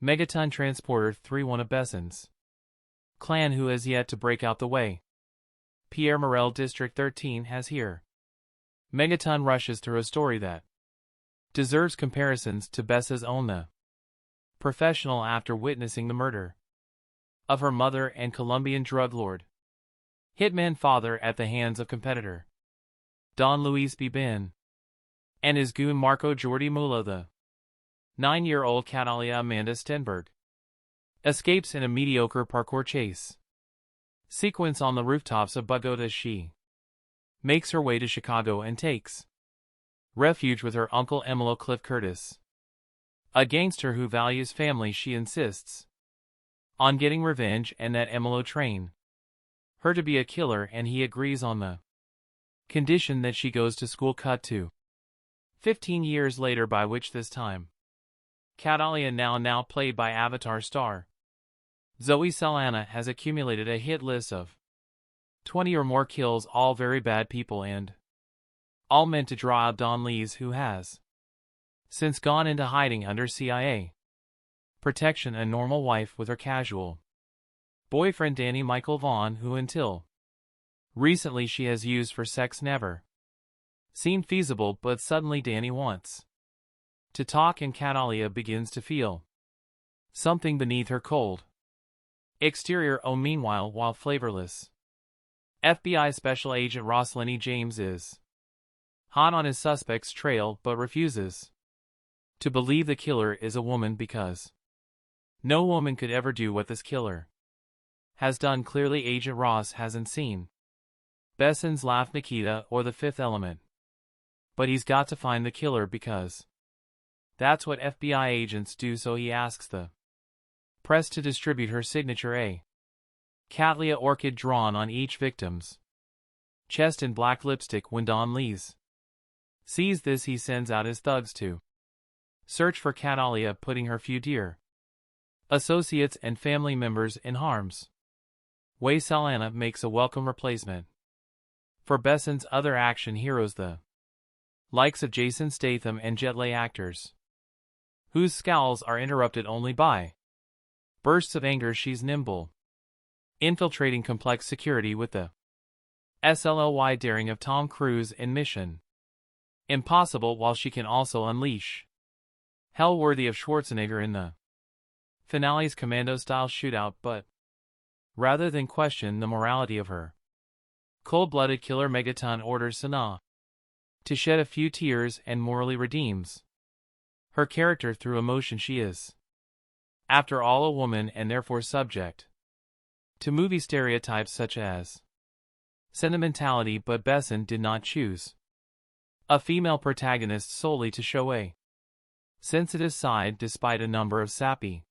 Megaton Transporter 3, one of Besson's clan who has yet to break out the way Pierre Morel District 13 has here. Megaton rushes through a story that deserves comparisons to Bessa's own The Professional after witnessing the murder of her mother and Colombian drug lord hitman father at the hands of competitor Don Luis B. Ben and his goon Marco Jordi Mula. The 9-year-old Catalia Amanda Stenberg escapes in a mediocre parkour chase sequence on the rooftops of Bogota. She makes her way to Chicago and takes refuge with her uncle Emilio Cliff Curtis. A gangster who values family, she insists on getting revenge and that Emilio train her to be a killer, and he agrees on the condition that she goes to school. Cut to 15 years later, by which this time Catalia, now played by Avatar star Zoe Saldana, has accumulated a hit list of 20 or more kills, all very bad people and all meant to draw out Don Lees, who has since gone into hiding under CIA protection, a normal wife with her casual boyfriend Danny Michael Vaughn, who until recently she has used for sex, never seemed feasible, but suddenly Danny wants to talk and Catalia begins to feel something beneath her cold exterior. Meanwhile, while flavorless FBI Special Agent Ross James is hot on his suspect's trail but refuses to believe the killer is a woman, because no woman could ever do what this killer has done. Clearly, Agent Ross hasn't seen Besson's Laugh, Nikita, or The Fifth Element, but he's got to find the killer because that's what FBI agents do, so he asks the press to distribute her signature A Catalia orchid drawn on each victim's chest in black lipstick. When Don Lees sees this, he sends out his thugs to search for Catalia, putting her few dear associates and family members in harm's way. Saldana makes a welcome replacement for Besson's other action heroes, the likes of Jason Statham and jet lag actors, whose scowls are interrupted only by bursts of anger. She's nimble, infiltrating complex security with the SLLY daring of Tom Cruise in Mission Impossible, while she can also unleash hell worthy of Schwarzenegger in the finale's commando-style shootout. But rather than question the morality of her cold-blooded killer, Megaton orders Sana to shed a few tears and morally redeems her character through emotion. She is, after all, a woman and therefore subject to movie stereotypes such as sentimentality, but Besson did not choose a female protagonist solely to show a sensitive side, despite a number of sappy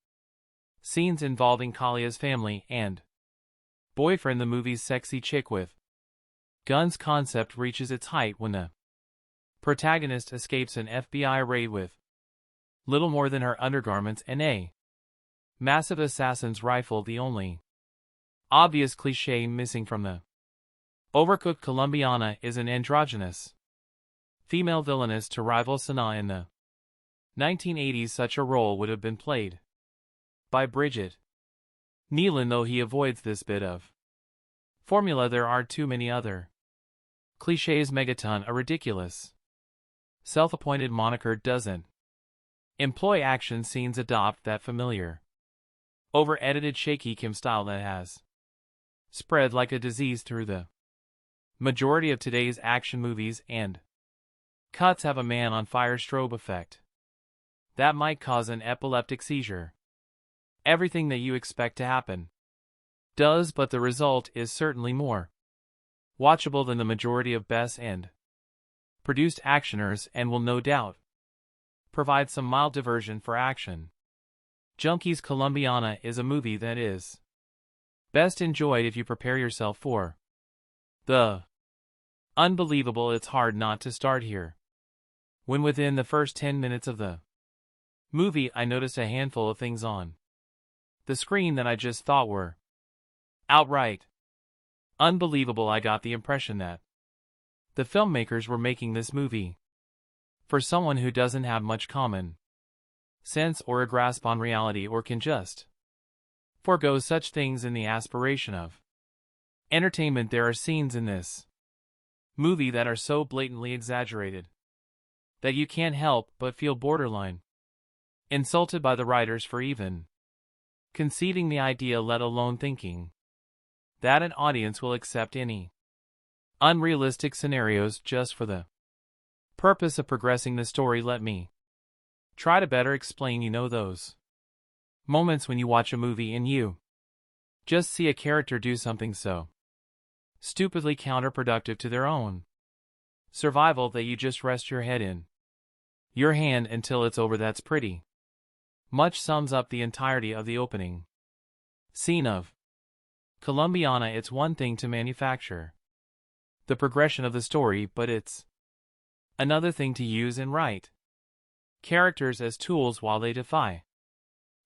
scenes involving Kalia's family and boyfriend. The movie's sexy chick with guns concept reaches its height when the protagonist escapes an FBI raid with little more than her undergarments and a massive assassin's rifle, the only obvious cliché missing from the overcooked Colombiana is an androgynous female villainess to rival Sana in the 1980s. Such a role would have been played by Bridget Nealon, though he avoids this bit of formula. There are too many other clichés. Megaton, a ridiculous self-appointed moniker, doesn't employ action scenes, adopt that familiar over-edited shaky Kim style that has spread like a disease through the majority of today's action movies, and cuts have a man on fire strobe effect that might cause an epileptic seizure. Everything that you expect to happen does, but the result is certainly more watchable than the majority of best and produced actioners, and will no doubt provide some mild diversion for action junkies. Colombiana is a movie that is best enjoyed if you prepare yourself for the unbelievable. It's hard not to start here. When within the first 10 minutes of the movie I noticed a handful of things on the screen that I just thought were outright unbelievable. I got the impression that the filmmakers were making this movie for someone who doesn't have much common sense or a grasp on reality, or can just forego such things in the aspiration of entertainment. There are scenes in this movie that are so blatantly exaggerated that you can't help but feel borderline insulted by the writers for even conceiving the idea, let alone thinking that an audience will accept any unrealistic scenarios just for the purpose of progressing the story. Let me try to better explain. Those moments when you watch a movie and you just see a character do something so stupidly counterproductive to their own Survival that you just rest your head in your hand until it's over. That's pretty much sums up the entirety of the opening scene of Colombiana. It's one thing to manufacture the progression of the story, but it's another thing to use and write characters as tools while they defy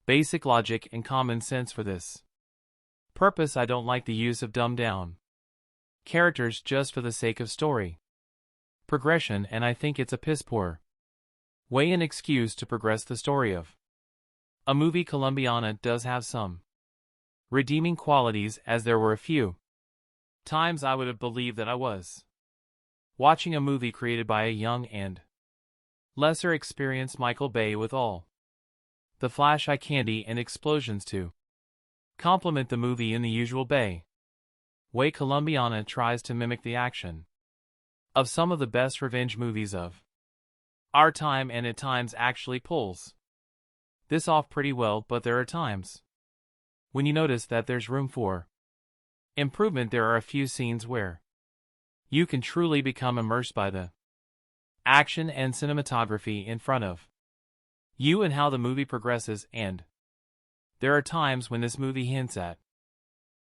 basic logic and common sense. For this purpose, I don't like the use of dumbed down characters just for the sake of story progression, and I think it's a piss poor way and excuse to progress the story of a movie. Colombiana does have some redeeming qualities, as there were a few times I would have believed that I was watching a movie created by a young and lesser experienced Michael Bay, with all the flash, eye candy, and explosions to complement the movie in the usual Bay way. Colombiana tries to mimic the action of some of the best revenge movies of our time, and at times actually pulls this off pretty well, but there are times when you notice that there's room for improvement. There are a few scenes where you can truly become immersed by the action and cinematography in front of you and how the movie progresses, and there are times when this movie hints at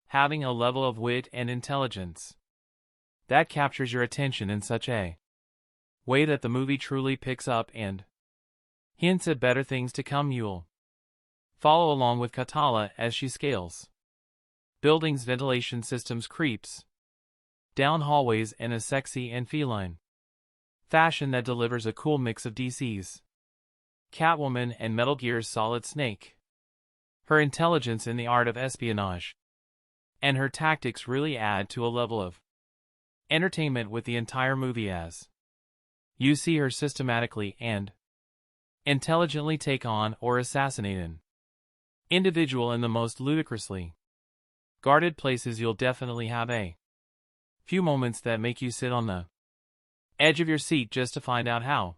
having a level of wit and intelligence that captures your attention in such a way that the movie truly picks up and hints at better things to come. You'll follow along with Katala as she scales buildings, ventilation systems, creeps down hallways in a sexy and feline fashion that delivers a cool mix of DC's Catwoman and Metal Gear's Solid Snake. Her intelligence in the art of espionage and her tactics really add to a level of entertainment with the entire movie, as you see her systematically and intelligently take on or assassinate an individual in the most ludicrously guarded places. You'll definitely have a few moments that make you sit on the edge of your seat just to find out how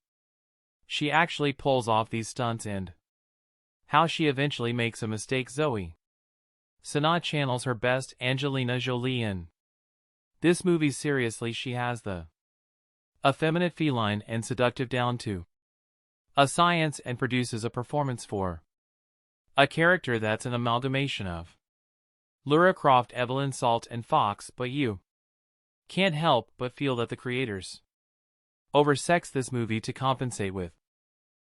she actually pulls off these stunts and how she eventually makes a mistake. Zoe Saldana channels her best Angelina Jolie in this movie. Seriously, she has the effeminate, feline, and seductive down to a science, and produces a performance for a character that's an amalgamation of Lara Croft, Evelyn Salt, and Fox. But you can't help but feel that the creators oversexed this movie to compensate with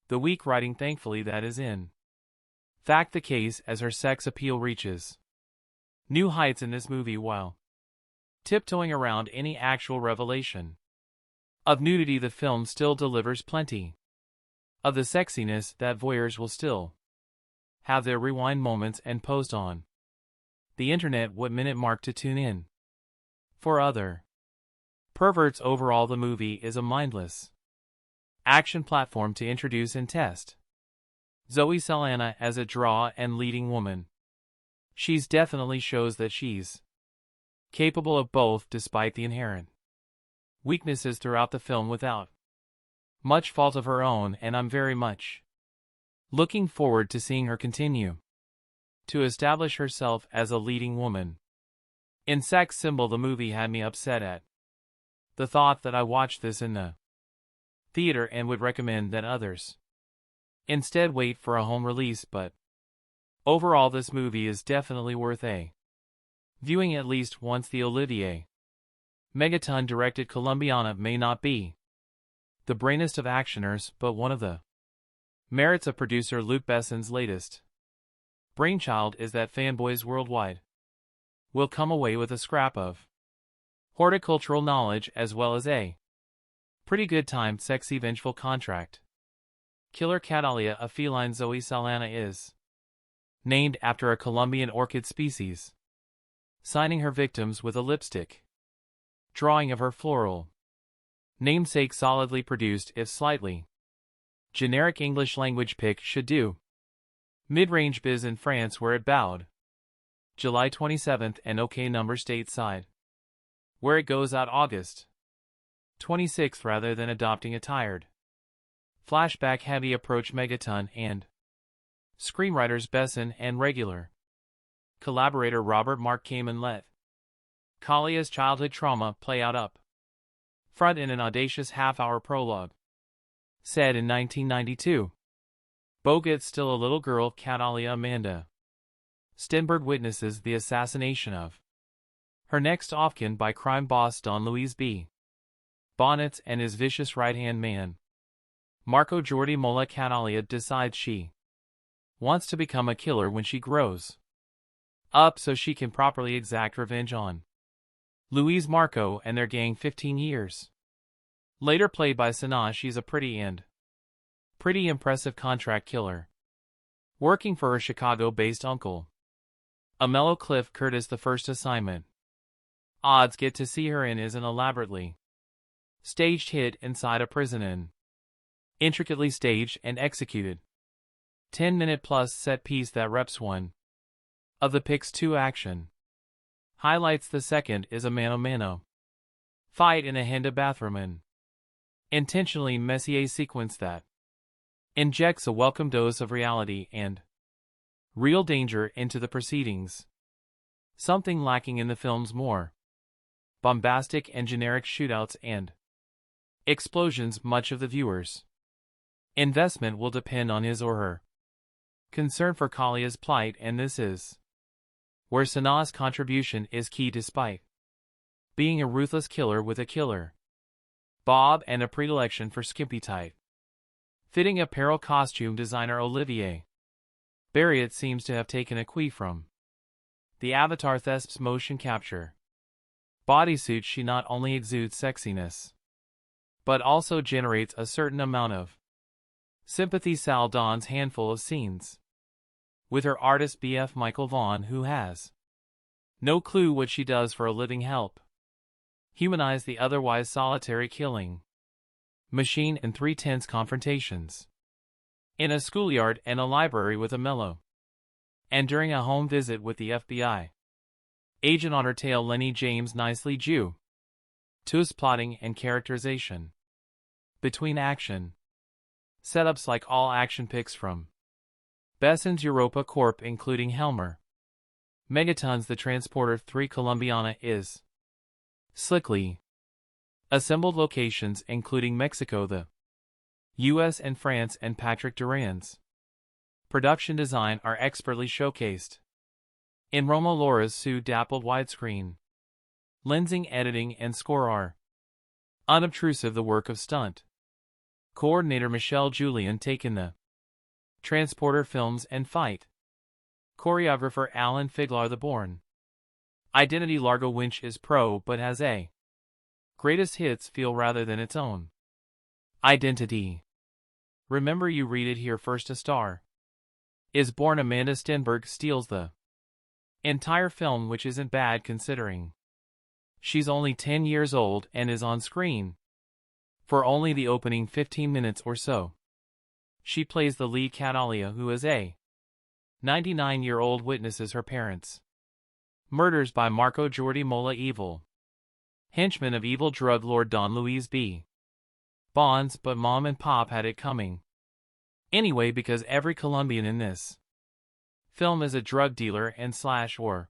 the weak writing. Thankfully, that is in fact the case, as her sex appeal reaches new heights in this movie while tiptoeing around any actual revelation of nudity. The film still delivers plenty of the sexiness that voyeurs will still have their rewind moments and post on the internet what minute mark to tune in for other perverts. Overall, the movie is a mindless action platform to introduce and test Zoe Saldana as a draw and leading woman. She's definitely shows that she's capable of both, despite the inherent weaknesses throughout the film without much fault of her own, and I'm very much looking forward to seeing her continue to establish herself as a leading woman in sex symbol. The movie had me upset at the thought that I watched this in the theater and would recommend that others instead wait for a home release, but overall this movie is definitely worth a viewing at least once. The Olivier Megaton directed Colombiana may not be the brainiest of actioners, but one of the merits of producer Luc Besson's latest brainchild is that fanboys worldwide will come away with a scrap of horticultural knowledge as well as a pretty good time. Sexy vengeful contract killer Catalia, a feline. Zoe Saldana is named after a Colombian orchid species, signing her victims with a lipstick drawing of her floral namesake. Solidly produced, if slightly generic English language pick should do. Mid-range biz in France, where it bowed July 27th, and OK number stateside, where it goes out August 26th, rather than adopting a tired flashback heavy approach. Megaton and screenwriters Besson and regular collaborator Robert Mark Kamen let Kalia's childhood trauma play out up Front in an audacious half-hour prologue. Said in 1992. Bogut's still a little girl, Catalia Amanda Stenberg witnesses the assassination of her next of-kin by crime boss Don Luis B. Bonnets and his vicious right-hand man. Marco Jordi Mola. Catalia decides she wants to become a killer when she grows up so she can properly exact revenge on Luis Marco and their gang 15 years. Later played by Sana, she's a pretty impressive contract killer, working for her Chicago-based uncle, Amello Cliff Curtis. The first assignment odds get to see her in is an elaborately staged hit inside a prison, intricately staged and executed 10-minute plus set piece that reps one of the pic's two action highlights. The second is a mano-mano fight in a Henda bathroom, an intentionally messy sequence that injects a welcome dose of reality and real danger into the proceedings, something lacking in the film's more bombastic and generic shootouts and explosions. Much of the viewer's investment will depend on his or her concern for Kalia's plight, and this is where Sana's contribution is key. Despite being a ruthless killer with a killer bob and a predilection for skimpy tight fitting apparel, costume designer Olivier Barriot seems to have taken a cue from the Avatar Thesp's motion capture bodysuit. She not only exudes sexiness, but also generates a certain amount of sympathy. Saldana's handful of scenes with her artist BF Michael Vaughn, who has no clue what she does for a living, help humanize the otherwise solitary killing machine in three tense confrontations in a schoolyard and a library with Amello, and during a home visit with the FBI agent on her tail. Lenny James nicely drew to his plotting and characterization between action setups like all action picks from Besson's Europa Corp, including Helmer Megatons. The Transporter 3 Colombiana is slickly assembled locations including Mexico, the US and France, and Patrick Duran's production design are expertly showcased in Romo Laura's dappled widescreen lensing, editing, and score are unobtrusive. The work of stunt coordinator Michelle Julian taken the Transporter films and fight choreographer Alan Figlar. The Bourne Identity Largo Winch is pro but has a greatest hits feel rather than its own identity. Remember You Read It Here first. A Star is Born. Amanda Stenberg steals the entire film, which isn't bad considering she's only 10 years old and is on screen for only the opening 15 minutes or so. She plays the lead, Catalia, who is a 99-year-old witnesses her parents' murders by Marco Jordi Mola, evil henchman of evil drug lord Don Luis B. Bonds, but mom and pop had it coming anyway, because every Colombian in this film is a drug dealer and or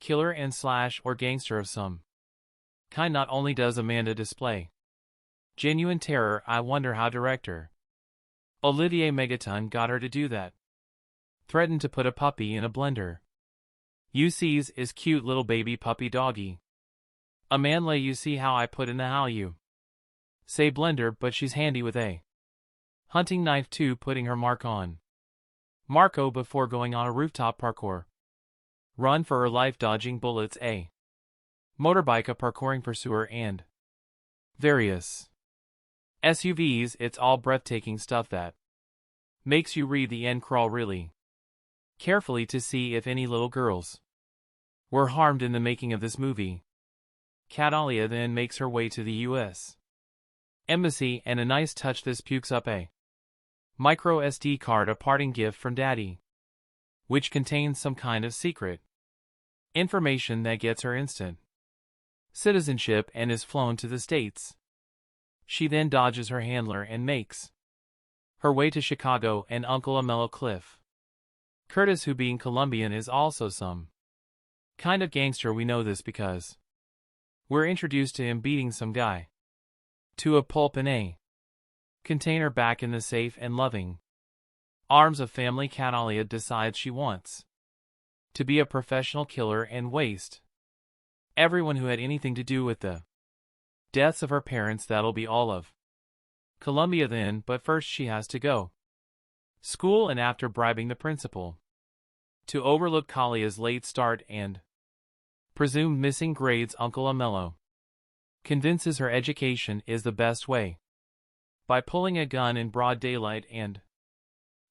killer and or gangster of some kind. Not only does Amanda display genuine terror, I wonder how director Olivier Megaton got her to do that. Threatened to put a puppy in a blender. UC's is cute little baby puppy doggy. A man lay, you see how I put in the how you say blender, but she's handy with a hunting knife too, putting her mark on Marco before going on a rooftop parkour run for her life, dodging bullets, a motorbike, a parkouring pursuer, and various SUVs. It's all breathtaking stuff that makes you read the end crawl really carefully to see if any little girls were harmed in the making of this movie. Catalia then makes her way to the U.S. Embassy, and a nice touch, this pukes up a micro SD card, a parting gift from Daddy, which contains some kind of secret information that gets her instant citizenship and is flown to the States. She then dodges her handler and makes her way to Chicago and Uncle Amello Cliff Curtis, who being Colombian is also some kind of gangster. We know this because we're introduced to him beating some guy to a pulp in a container back in the safe and loving arms of family. Catalia decides she wants to be a professional killer and waste everyone who had anything to do with the deaths of her parents. That'll be all of Colombia then, but first she has to go school, and after bribing the principal to overlook Kalia's late start and presumed missing grades, Uncle Amello convinces her education is the best way by pulling a gun in broad daylight and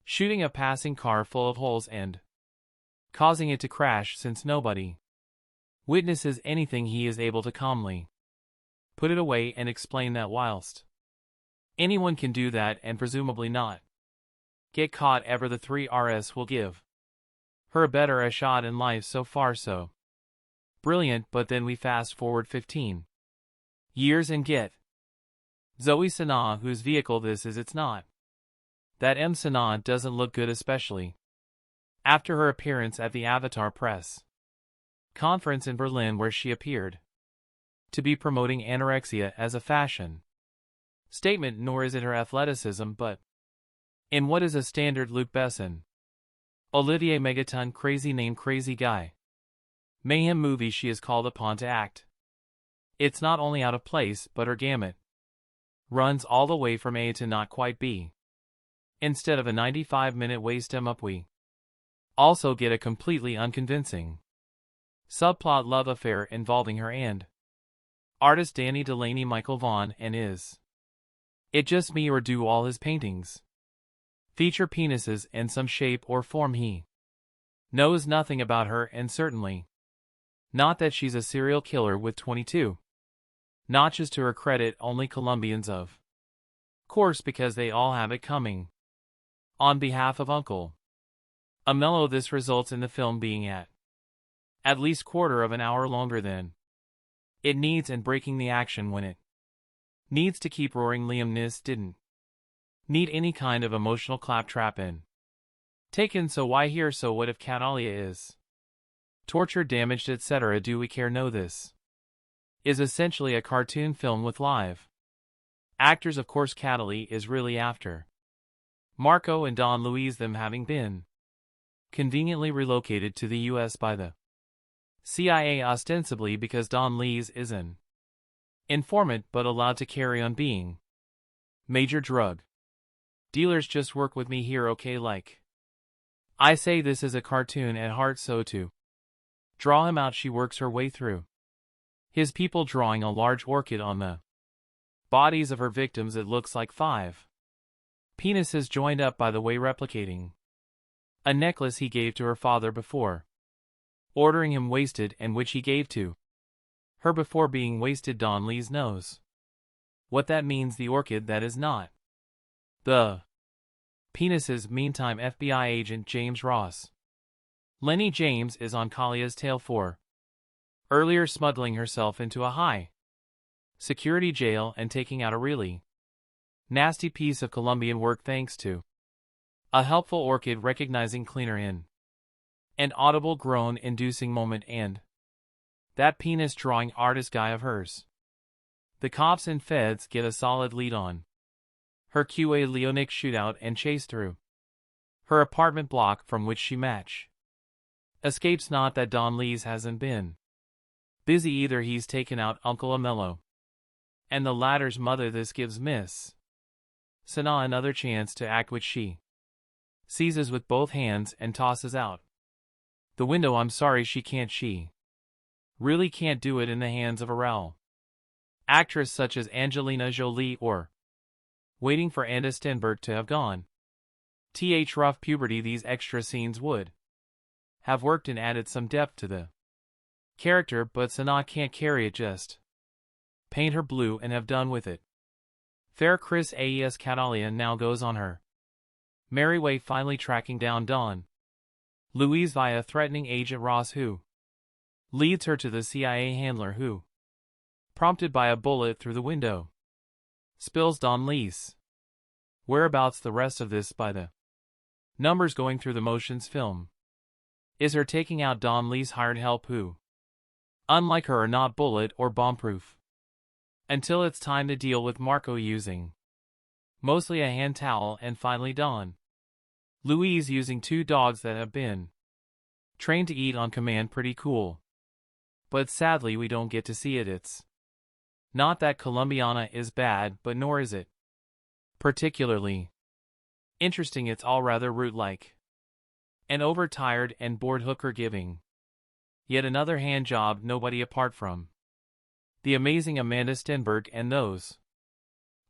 shooting a passing car full of holes and causing it to crash. Since nobody witnesses anything, he is able to calmly put it away and explain that whilst anyone can do that and presumably not get caught ever, the 3RS will give her a better a shot in life. So far so brilliant, but then we fast forward 15 years and get Zoe Saldana, whose vehicle this is. It's not that Saldana doesn't look good, especially after her appearance at the Avatar press conference in Berlin, where she appeared to be promoting anorexia as a fashion statement. Nor is it her athleticism, but in what is a standard Luc Besson, Olivier Megaton crazy name crazy guy mayhem movie she is called upon to act. It's not only out of place, but her gamut runs all the way from A to not quite B. Instead of a 95-minute waste up, we also get a completely unconvincing subplot love affair involving her and artist Danny Delaney Michael Vaughn. And is it just me, or do all his paintings feature penises in some shape or form? He knows nothing about her, and certainly not that she's a serial killer with 22 notches to her credit. Only Colombians, of course, because they all have it coming. On behalf of Uncle Amello, this results in the film being at least quarter of an hour longer than it needs, and breaking the action when it needs to keep roaring. Liam Neeson didn't need any kind of emotional claptrap in taken, so why here? So what if Catalia is tortured, damaged, etc.? Do we care? No, this is essentially a cartoon film with live actors. Of course, Catalia is really after Marco and Don Luis, them having been conveniently relocated to the US by the CIA, ostensibly because Don Luis is an informant, but allowed to carry on being major drug dealers. Just work with me here, okay? Like I say, this is a cartoon at heart, so to draw him out, she works her way through his people, drawing a large orchid on the bodies of her victims. It looks like 5 penises joined up, by the way, replicating a necklace he gave to her father before ordering him wasted, and which he gave to her before being wasted. Don Luis knows what that means. The orchid, that is not the penises. Meantime, FBI agent James Ross Lenny James is on Kalia's tail for earlier smuggling herself into a high security jail and taking out a really nasty piece of Colombian work, thanks to a helpful orchid recognizing cleaner in an audible groan inducing moment, and that penis drawing artist guy of hers. The cops and feds get a solid lead on her QA Leonic shootout and chase through her apartment block, from which she escapes. Not that Don Luis hasn't been busy either. He's taken out Uncle Amello and the latter's mother. This gives Miss Sana another chance to act, which she seizes with both hands and tosses out the window. I'm sorry, she really can't do it in the hands of a real actress such as Angelina Jolie, or waiting for Anna Stenberg to have gone rough puberty. These extra scenes would have worked and added some depth to the character, but Sana can't carry it. Just paint her blue and have done with it. Fair Chris Aes Catalia now goes on her merry way, finally tracking down Don Luis via threatening Agent Ross, who leads her to the CIA handler who, prompted by a bullet through the window, spills Don Luis' whereabouts. The rest of this, by the numbers going through the motions film, is her taking out Don Luis' hired help, who, unlike her, are not bullet or bomb-proof. Until it's time to deal with Marco using mostly a hand towel, and finally Don. Louise using 2 dogs that have been trained to eat on command. Pretty cool. But sadly we don't get to see it. It's not that Colombiana is bad, but nor is it particularly interesting. It's all rather root-like. An overtired and bored hooker giving yet another hand job, nobody apart from the amazing Amanda Stenberg and those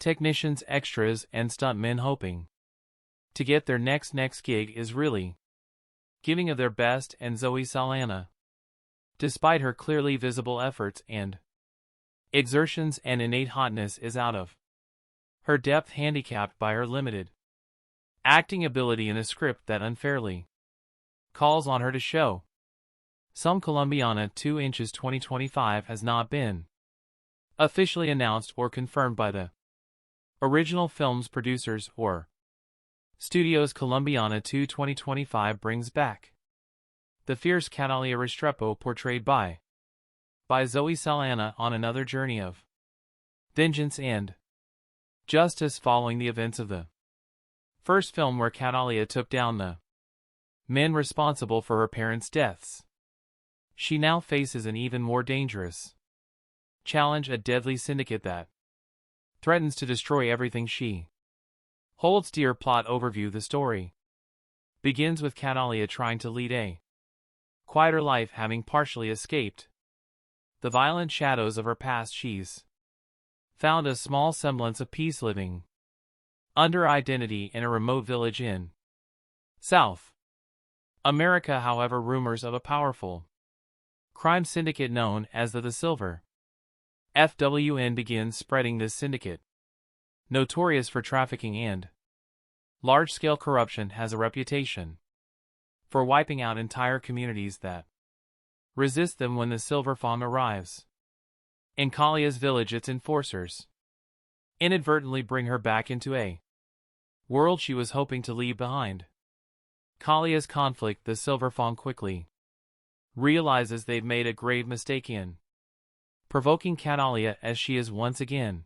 technicians, extras, and stuntmen hoping to get their next gig is really giving of their best. And Zoe Saldana, despite her clearly visible efforts and exertions and innate hotness, is out of her depth, handicapped by her limited acting ability in a script that unfairly calls on her to show some. Colombiana 2 Inches 2025 has not been officially announced or confirmed by the original film's producers or studios. Colombiana 2 2025 brings back the fierce Catalia Restrepo, portrayed by Zoe Saldana, on another journey of vengeance and justice following the events of the first film, where Catalia took down the men responsible for her parents' deaths. She now faces an even more dangerous challenge, a deadly syndicate that threatens to destroy everything she holds dear. Plot overview: the story begins with Catalia trying to lead a quieter life, having partially escaped the violent shadows of her past. She's found a small semblance of peace, living under identity in a remote village in South America. However, rumors of a powerful crime syndicate known as the Silver FWN begins spreading. This syndicate, notorious for trafficking and large-scale corruption, has a reputation for wiping out entire communities that resist them. When the Silver Fawn arrives in Kalia's village, its enforcers inadvertently bring her back into a world she was hoping to leave behind. Kalia's conflict: the Silver Fawn quickly realizes they've made a grave mistake in provoking Catalia, as she is once again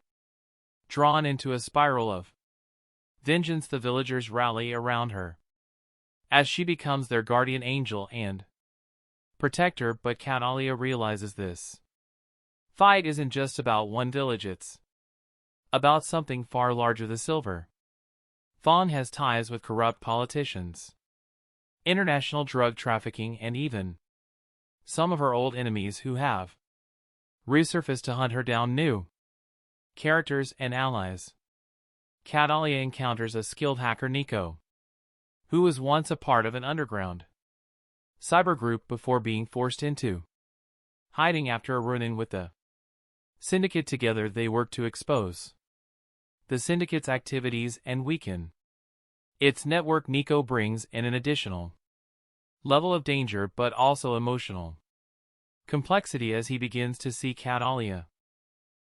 drawn into a spiral of vengeance. The villagers rally around her as she becomes their guardian angel and protector, but Catalia realizes this fight isn't just about one village, it's about something far larger. The Silver Fawn has ties with corrupt politicians, international drug trafficking, and even some of her old enemies who have resurfaced to hunt her down. New characters and allies: Catalia encounters a skilled hacker, Nico, who was once a part of an underground cyber group before being forced into hiding after a run-in with the syndicate. Together they work to expose the syndicate's activities and weaken its network. Nico brings in an additional level of danger, but also emotional complexity, as he begins to see Catalia